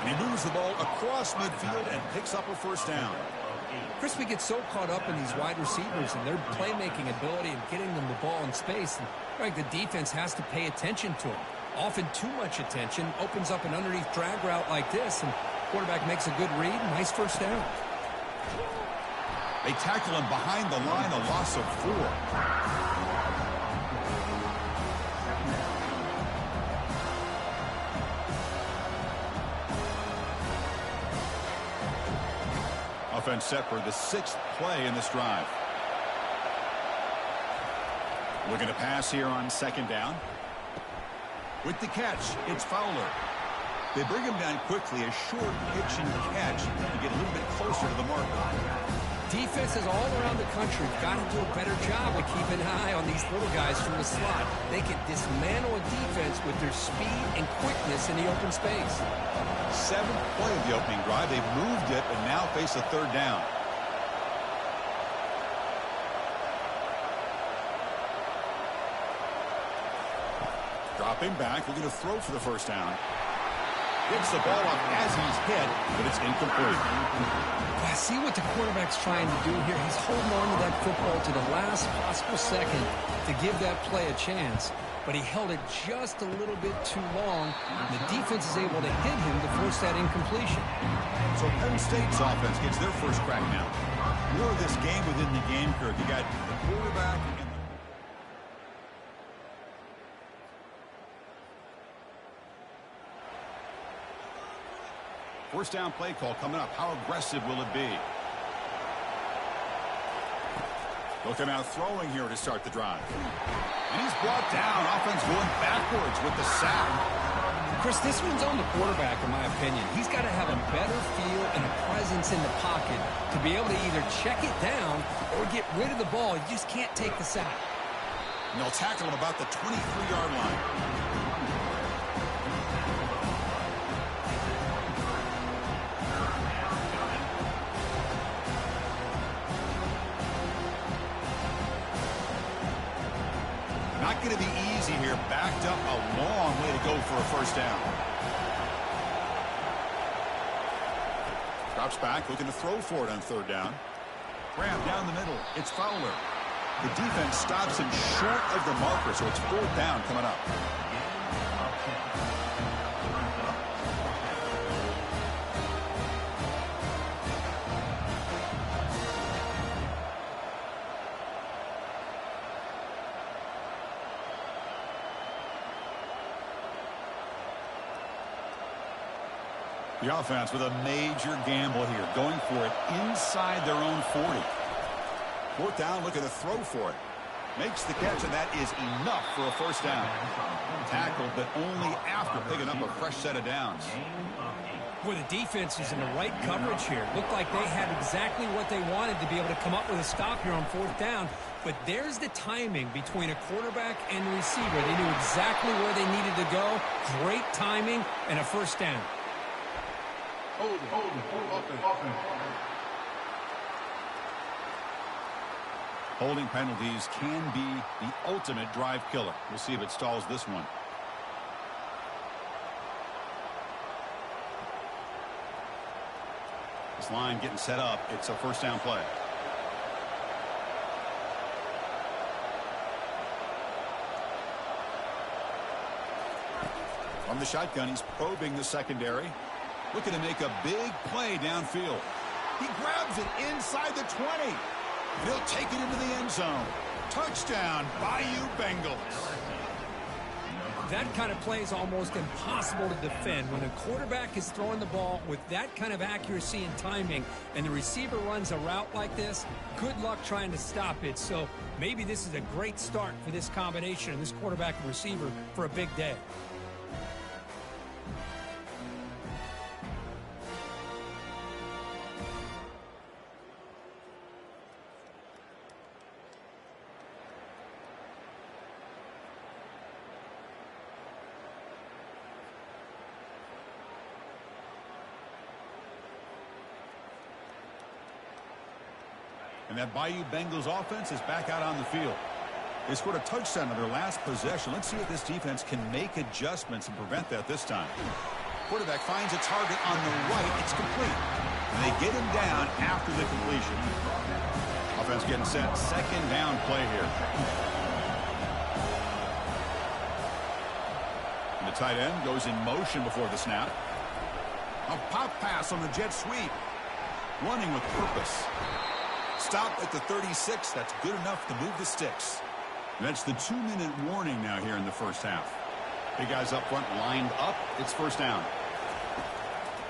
And he moves the ball across midfield and picks up a 1st down. Chris, we get so caught up in these wide receivers and their playmaking ability and getting them the ball in space. And right, the defense has to pay attention to them. Often too much attention opens up an underneath drag route like this, and quarterback makes a good read. Nice 1st down. They tackle him behind the line, a loss of 4. Offense set for the 6th play in this drive. Looking to pass here on 2nd down. With the catch, it's Fowler. They bring him down quickly, a short pitch and catch to get a little bit closer to the marker. Defenses all around the country got to do a better job of keeping an eye on these little guys from the slot. They can dismantle a defense with their speed and quickness in the open space. 7th play of the opening drive. They've moved it and now face a 3rd down. Dropping back, looking to throw for the 1st down. Gets the ball up as he's hit, but it's incomplete. I see what the quarterback's trying to do here. He's holding on to that football to the last possible second to give that play a chance. But he held it just a little bit too long. The defense is able to hit him to force that incompletion. So Penn State's offense gets their 1st crack now. More of this game within the game, Kirk. You got the quarterback and 1st down play call coming up. How aggressive will it be? Looking out throwing here to start the drive. And he's brought down. Offense going backwards with the sack. Chris, this one's on the quarterback, in my opinion. He's got to have a better feel and a presence in the pocket to be able to either check it down or get rid of the ball. You just can't take the sack. And they'll tackle him about the 23-yard line. Not going to be easy here. Backed up a long way to go for a first down. Drops back, looking to throw for it on third down. Grab down the middle. It's Fowler. The defense stops him short of the marker, so it's fourth down coming up. The offense with a major gamble here, going for it inside their own 40. Fourth down, looking to throw for it. Makes the catch, and that is enough for a first down. Tackled, but only after picking up a fresh set of downs. Boy, the defense is in the right coverage here. Looked like they had exactly what they wanted to be able to come up with a stop here on fourth down. But there's the timing between a quarterback and the receiver. They knew exactly where they needed to go. Great timing and a first down. Holding penalties can be the ultimate drive killer. We'll see if it stalls this one. This line getting set up. It's a first down play. From the shotgun, he's probing the secondary. Looking to make a big play downfield. He grabs it inside the 20. And he'll take it into the end zone. Touchdown, Bayou Bengals. That kind of play is almost impossible to defend. When a quarterback is throwing the ball with that kind of accuracy and timing, and the receiver runs a route like this, good luck trying to stop it. So maybe this is a great start for this combination of this quarterback and receiver for a big day. And that Bayou Bengals offense is back out on the field. They scored a touchdown on their last possession. Let's see if this defense can make adjustments and prevent that this time. Quarterback finds a target on the right. It's complete. And they get him down after the completion. Offense getting set. Second down play here. And the tight end goes in motion before the snap. A pop pass on the jet sweep. Running with purpose. Stop at the 36. That's good enough to move the sticks. That's the 2-minute warning now here in the first half. Big guys up front lined up. It's first down.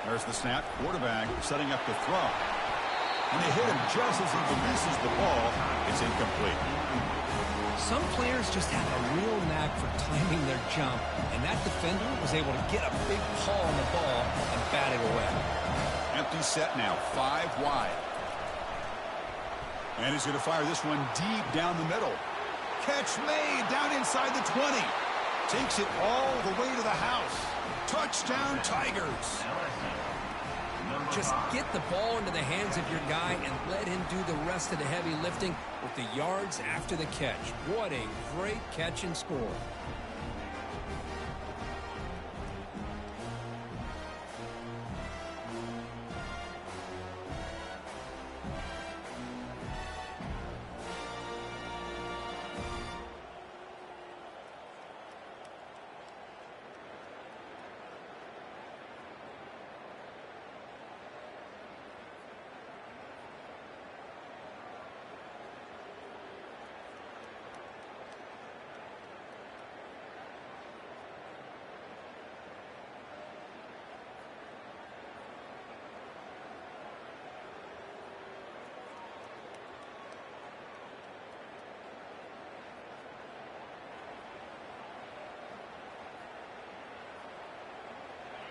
There's the snap. Quarterback setting up the throw. And they hit him just as he releases the ball. It's incomplete. Some players just have a real knack for timing their jump, and that defender was able to get a big paw on the ball and bat it away. Empty set now. 5 wide. And he's going to fire this one deep down the middle. Catch made down inside the 20. Takes it all the way to the house. Touchdown, Tigers. Just get the ball into the hands of your guy and let him do the rest of the heavy lifting with the yards after the catch. What a great catch and score.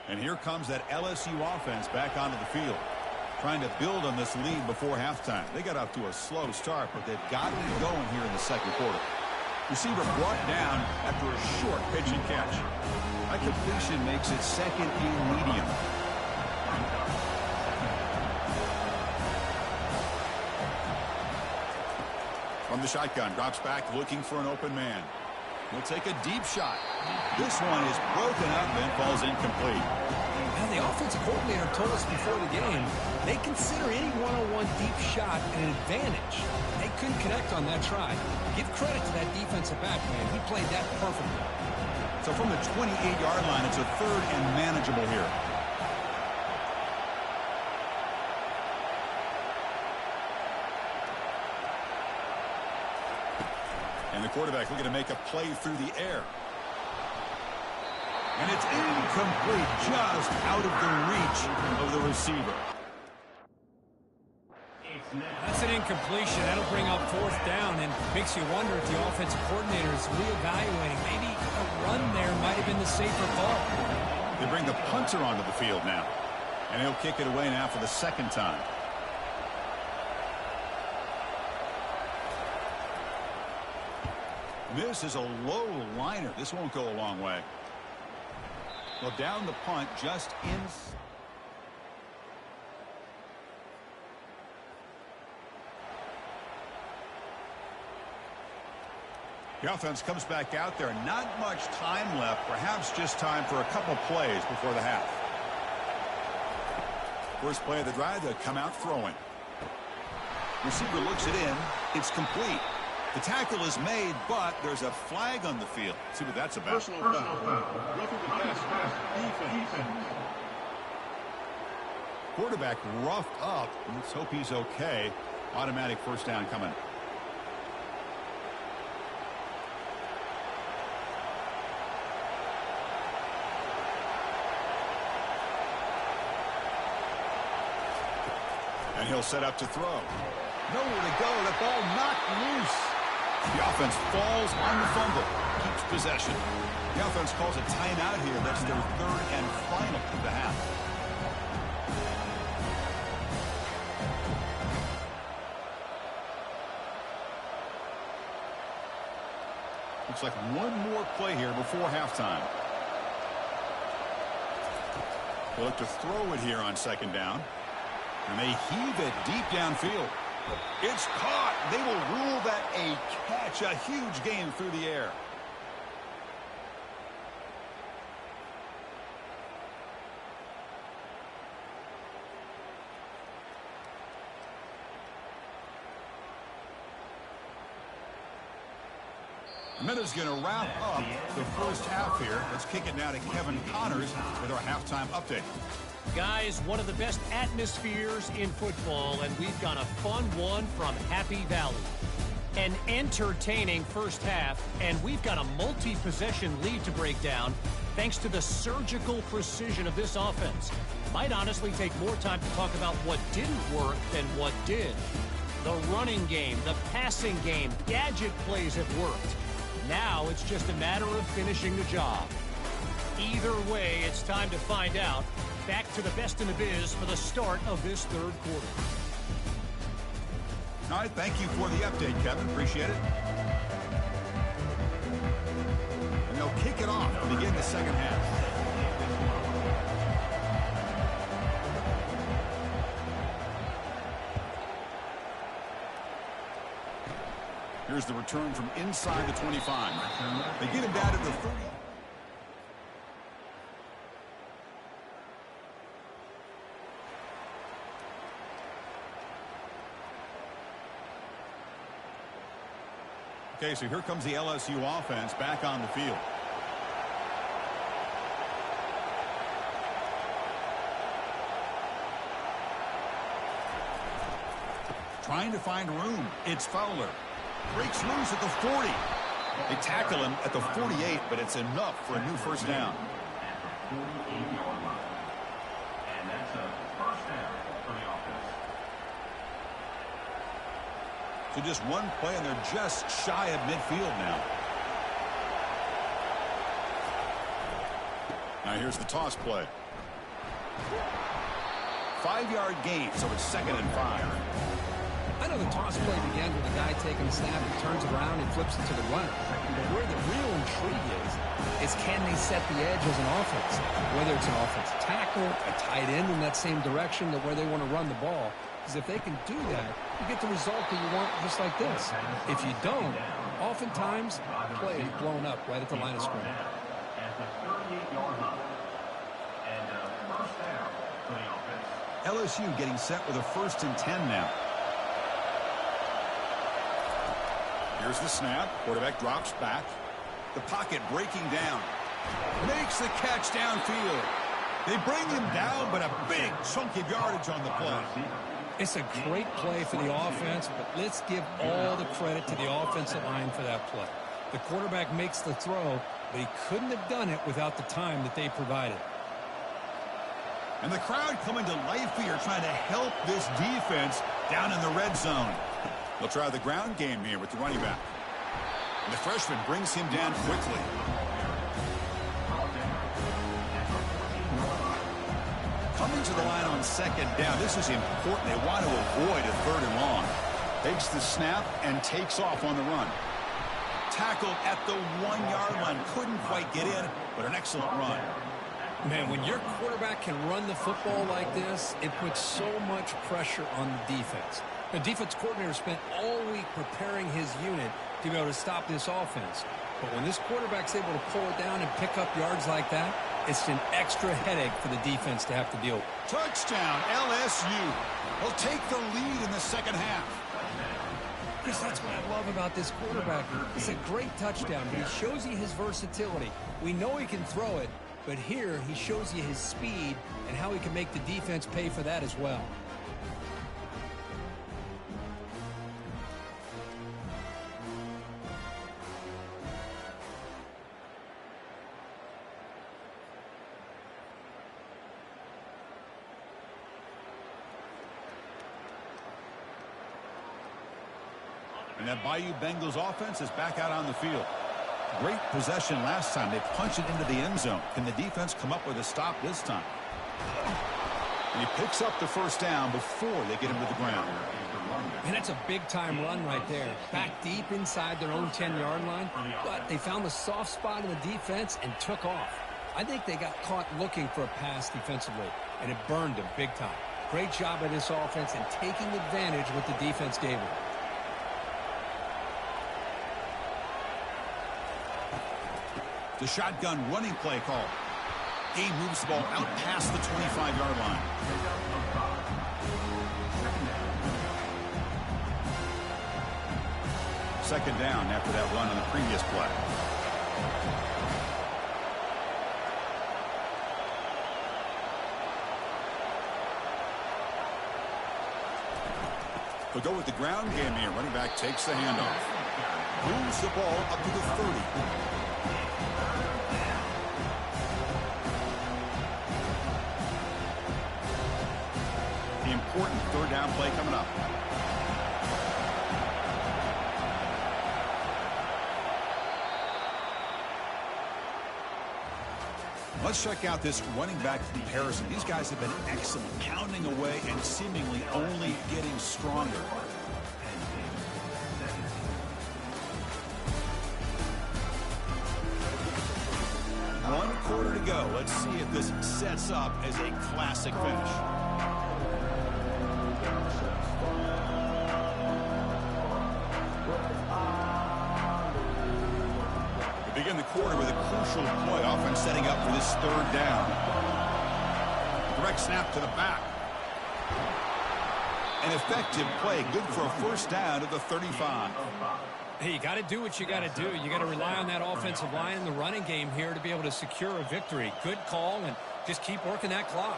And here comes that LSU offense back onto the field, trying to build on this lead before halftime. They got off to a slow start, but they've got it going here in the second quarter. Receiver brought down after a short pitch and catch. That completion makes it second and medium. From the shotgun, drops back looking for an open man. He'll take a deep shot. This one is broken up and falls incomplete. Now, the offensive coordinator told us before the game they consider any one-on-one deep shot an advantage. They couldn't connect on that try. Give credit to that defensive back, man. He played that perfectly. So from the 28-yard line, it's a 3rd and manageable here. And the quarterback looking to make a play through the air. And it's incomplete, just out of the reach of the receiver. That's an incompletion. That'll bring up 4th down and makes you wonder if the offensive coordinator is reevaluating. Maybe a run there might have been the safer call. They bring the punter onto the field now. And he'll kick it away now for the 2nd time. This is a low liner. This won't go a long way. Well, down the punt, just in. The offense comes back out there. Not much time left. Perhaps just time for a couple plays before the half. First play of the drive, they'll come out throwing. Receiver looks it in. It's complete. The tackle is made, but there's a flag on the field. See what that's about. Personal foul. Roughing the pass. Defense. Quarterback roughed up. Let's hope he's okay. Automatic 1st down coming. And he'll set up to throw. Nowhere to go. The ball knocked loose. The offense falls on the fumble. Keeps possession. The offense calls a timeout here. That's their 3rd and final of the half. Looks like one more play here before halftime. They'll look to throw it here on 2nd down. And they heave it deep downfield. It's caught. They will rule that a catch. A huge gain through the air. A minute's going to wrap up the 1st half here. Let's kick it now to Kevin Connors with our halftime update. Guys, one of the best atmospheres in football, and we've got a fun one from Happy Valley. An entertaining 1st half, and we've got a multi-possession lead to break down thanks to the surgical precision of this offense. Might honestly take more time to talk about what didn't work than what did. The running game, the passing game, gadget plays have worked. Now it's just a matter of finishing the job. Either way, it's time to find out. Back to the best in the biz for the start of this 3rd quarter. All right, thank you for the update, Kevin. Appreciate it. And they'll kick it off to begin the 2nd half. Here's the return from inside the 25. They get him down to the 30. Okay, so here comes the LSU offense back on the field. Trying to find room. It's Fowler. Breaks loose at the 40. They tackle him at the 48, but it's enough for a new 1st down. At the 48-yard line. And that's a 1st down for the offense. So just one play, and they're just shy of midfield now. Now here's the toss play. 5-yard gain, so it's 2nd and 5. I know the toss play begins with a guy taking a snap and turns around and flips it to the runner. But where the real intrigue is can they set the edge as an offense? Whether it's an offensive tackle, a tight end in that same direction, that where they want to run the ball, because if they can do that, you get the result that you want just like this. If you don't, oftentimes, play is blown up right at the line of scrimmage. At the 38-yard line. And first down for the offense. LSU getting set with a 1st and 10 now. Here's the snap. Quarterback drops back. The pocket breaking down. Makes the catch downfield. They bring him down, but a big chunk of yardage on the play. It's a great play for the offense, but let's give all the credit to the offensive line for that play. The quarterback makes the throw, but he couldn't have done it without the time that they provided. And the crowd coming to life here, trying to help this defense down in the red zone. They'll try the ground game here with the running back. And the freshman brings him down quickly. Coming to the line on 2nd down. This is important. They want to avoid a 3rd and long. Takes the snap and takes off on the run. Tackled at the 1-yard line. Couldn't quite get in, but an excellent run. Man, when your quarterback can run the football like this, it puts so much pressure on the defense. The defense coordinator spent all week preparing his unit to be able to stop this offense. But when this quarterback's able to pull it down and pick up yards like that, it's an extra headache for the defense to have to deal with. Touchdown, LSU. They'll take the lead in the 2nd half. Chris, that's what I love about this quarterback. It's a great touchdown, but he shows you his versatility. We know he can throw it, but here he shows you his speed and how he can make the defense pay for that as well. And that Bayou Bengals offense is back out on the field. Great possession last time. They punch it into the end zone. Can the defense come up with a stop this time? And he picks up the 1st down before they get him to the ground. And that's a big-time run right there. Back deep inside their own 10-yard line. But they found the soft spot in the defense and took off. I think they got caught looking for a pass defensively, and it burned them big time. Great job by this offense in taking advantage of what the defense gave them. The shotgun running play call. He moves the ball out past the 25-yard line. Second down after that run on the previous play. They'll go with the ground game here. Running back takes the handoff. Moves the ball up to the 30. Important 3rd down play coming up. Let's check out this running back comparison. These guys have been excellent, pounding away and seemingly only getting stronger. One quarter to go. Let's see if this sets up as a classic finish. We begin the quarter with a crucial play, offense setting up for this 3rd down. Direct snap to the back. An effective play, good for a 1st down at the 35. Hey, you got to do what you got to do. You got to rely on that offensive line in the running game here to be able to secure a victory. Good call, and just keep working that clock.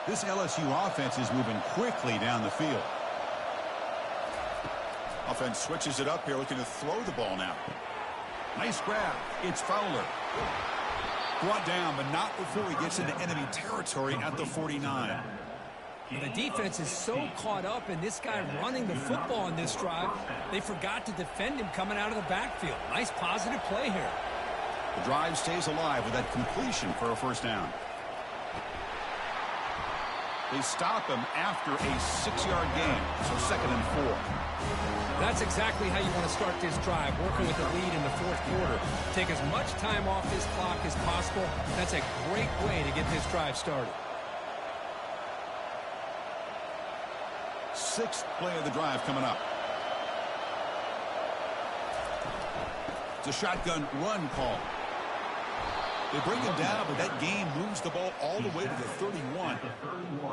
This LSU offense is moving quickly down the field. Offense switches it up here, looking to throw the ball now. Nice grab. It's Fowler. Brought down, but not before he gets into enemy territory at the 49. The defense is so caught up in this guy running the football in this drive, they forgot to defend him coming out of the backfield. Nice positive play here. The drive stays alive with that completion for a 1st down. They stop him after a 6-yard gain, so 2nd and 4. That's exactly how you want to start this drive, working with the lead in the 4th quarter. Take as much time off this clock as possible. That's a great way to get this drive started. sixth play of the drive coming up. It's a shotgun run call. They bring him down, but that game moves the ball all the way to the 31.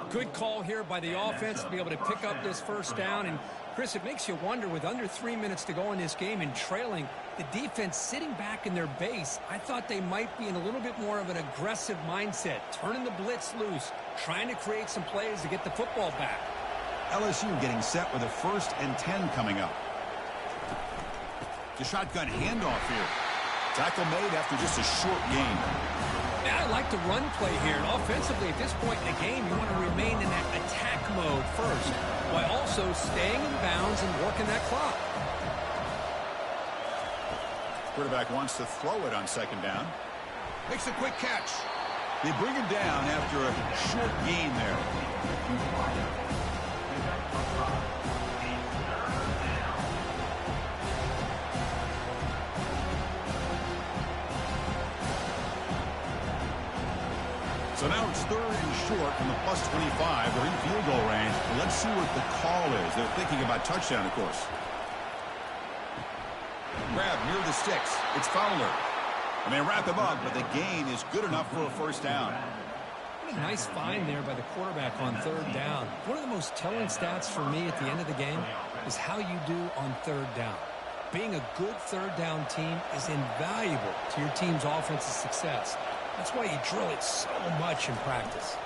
Good call here by the offense to be able to pick up this first down. And, Chris, it makes you wonder, with under 3 minutes to go in this game and trailing, the defense sitting back in their base, I thought they might be in a little bit more of an aggressive mindset, turning the blitz loose, trying to create some plays to get the football back. LSU getting set with a 1st and 10 coming up. The shotgun handoff here. Tackle made after just a short gain. Yeah, I like the run play here. And offensively, at this point in the game, you want to remain in that attack mode first, while also staying in bounds and working that clock. Quarterback wants to throw it on 2nd down. Makes a quick catch. They bring him down after a short gain there. So now it's 3rd and short from the +25. They're in field goal range. Let's see what the call is. They're thinking about touchdown, of course. Grab near the sticks. It's Fowler. And they wrap him up, but the gain is good enough for a 1st down. What a nice find there by the quarterback on 3rd down. One of the most telling stats for me at the end of the game is how you do on 3rd down. Being a good 3rd down team is invaluable to your team's offensive success. That's why you drill it so much in practice.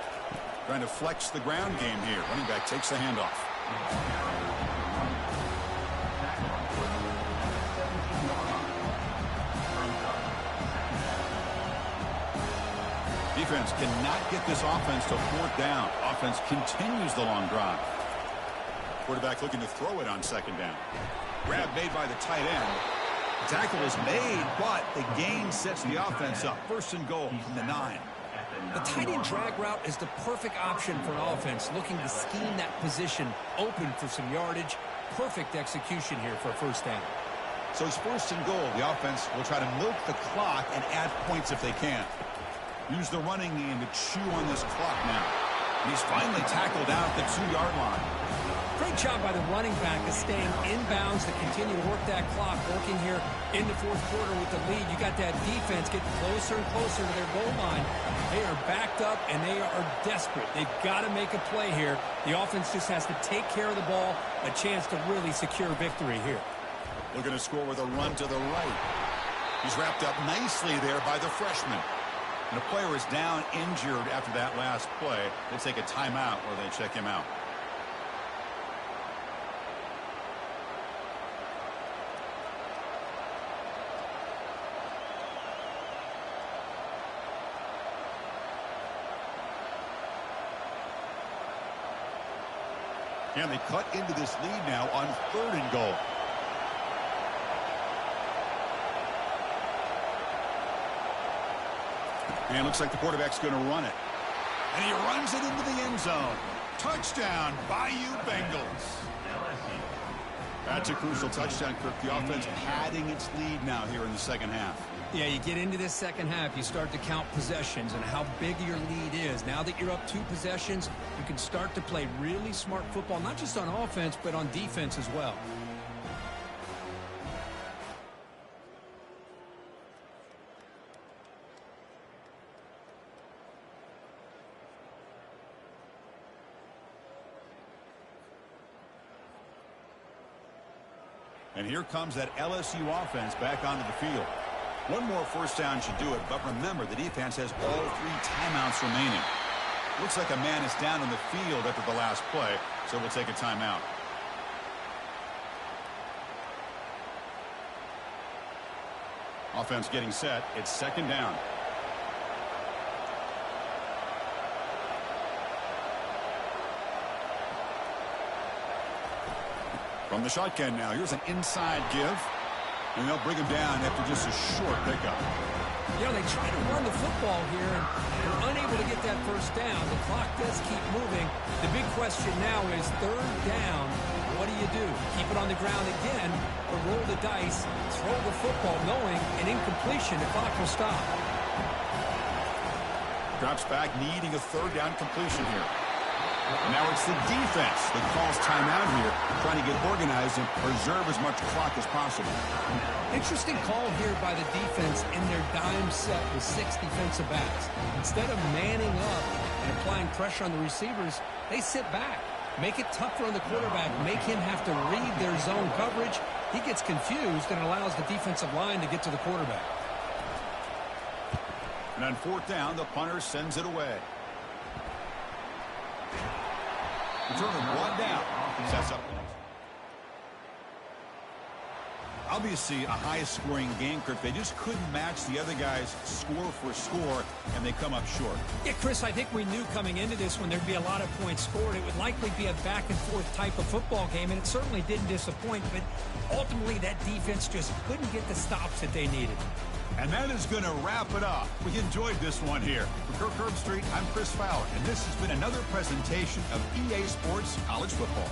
Trying to flex the ground game here. Running back takes the handoff. Defense cannot get this offense to 4th down. Offense continues the long drive. Quarterback looking to throw it on 2nd down. Grab made by the tight end. Tackle is made, but the gain sets the offense up. 1st and goal from the 9. The tight end drag route is the perfect option for an offense looking to scheme that position open for some yardage. Perfect execution here for a 1st down. So it's 1st and goal. The offense will try to milk the clock and add points if they can. Use the running game to chew on this clock now. And he's finally tackled out at the 2-yard line. Great job by the running back of staying in bounds to continue to work that clock, working here in the 4th quarter with the lead. You got that defense getting closer and closer to their goal line. They are backed up, and they are desperate. They've got to make a play here. The offense just has to take care of the ball, a chance to really secure victory here. Looking to score with a run to the right. He's wrapped up nicely there by the freshman. And the player is down injured after that last play. They take a timeout where they check him out. And they cut into this lead now on 3rd and goal. And it looks like the quarterback's going to run it. And he runs it into the end zone. Touchdown, Bayou Bengals. That's a crucial touchdown, Kirk. The offense padding its lead now here in the 2nd half. Yeah, you get into this 2nd half, you start to count possessions and how big your lead is. Now that you're up 2 possessions, you can start to play really smart football, not just on offense, but on defense as well. And here comes that LSU offense back onto the field. One more 1st down should do it, but remember, the defense has all 3 timeouts remaining. Looks like a man is down on the field after the last play, so we'll take a timeout. Offense getting set. It's 2nd down. From the shotgun now, here's an inside give. And they'll bring him down after just a short pickup. You know, they try to run the football here, and they're unable to get that 1st down. The clock does keep moving. The big question now is 3rd down. What do you do? Keep it on the ground again, or roll the dice, throw the football, knowing an incompletion, the clock will stop. Drops back, needing a 3rd down completion here. Now it's the defense that calls timeout here, trying to get organized and preserve as much clock as possible. Interesting call here by the defense in their dime set with 6 defensive backs. Instead of manning up and applying pressure on the receivers, they sit back. Make it tougher on the quarterback. Make him have to read their zone coverage. He gets confused and allows the defensive line to get to the quarterback. And on 4th down, the punter sends it away. Return of 1 down. Sets up. Obviously, a high-scoring game, Kirk. They just couldn't match the other guys score for score, and they come up short. Yeah, Chris, I think we knew coming into this when there'd be a lot of points scored, it would likely be a back-and-forth type of football game, and it certainly didn't disappoint, but ultimately that defense just couldn't get the stops that they needed. And that is going to wrap it up. We enjoyed this one here. For Kirk Herbstreit, I'm Chris Fowler, and this has been another presentation of EA Sports College Football.